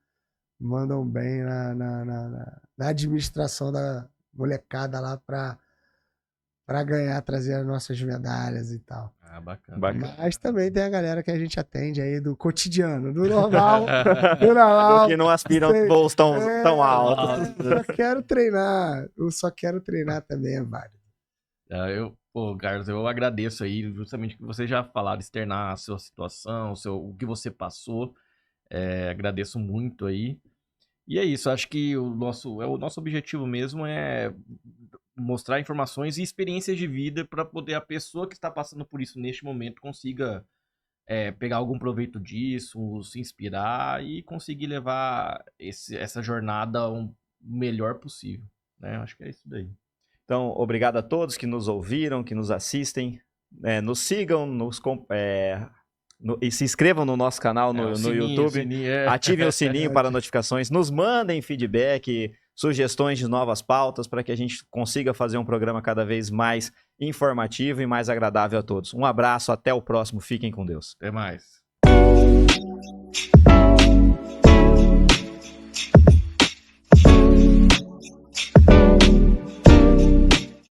S3: mandam bem na administração da molecada lá para ganhar, trazer as nossas medalhas e tal.
S2: Ah, bacana.
S3: Mas também tem a galera que a gente atende aí do cotidiano, do normal. do normal.
S1: Do que não aspiram voos tão altos.
S3: Só quero treinar. Eu só quero treinar também, é válido.
S2: Pô, Carlos, eu agradeço aí, justamente que você já falaram, externar a sua situação, o que você passou. Agradeço muito aí. E é isso, acho que o nosso objetivo mesmo é mostrar informações e experiências de vida para poder a pessoa que está passando por isso neste momento consiga pegar algum proveito disso, se inspirar e conseguir levar essa jornada ao melhor possível, né? Acho que é isso daí.
S1: Então, obrigado a todos que nos ouviram, que nos assistem. Nos sigam, e se inscrevam no nosso canal no YouTube. Ativem o sininho para notificações. Nos mandem feedback, sugestões de novas pautas para que a gente consiga fazer um programa cada vez mais informativo e mais agradável a todos. Um abraço, até o próximo. Fiquem com Deus.
S2: Até mais.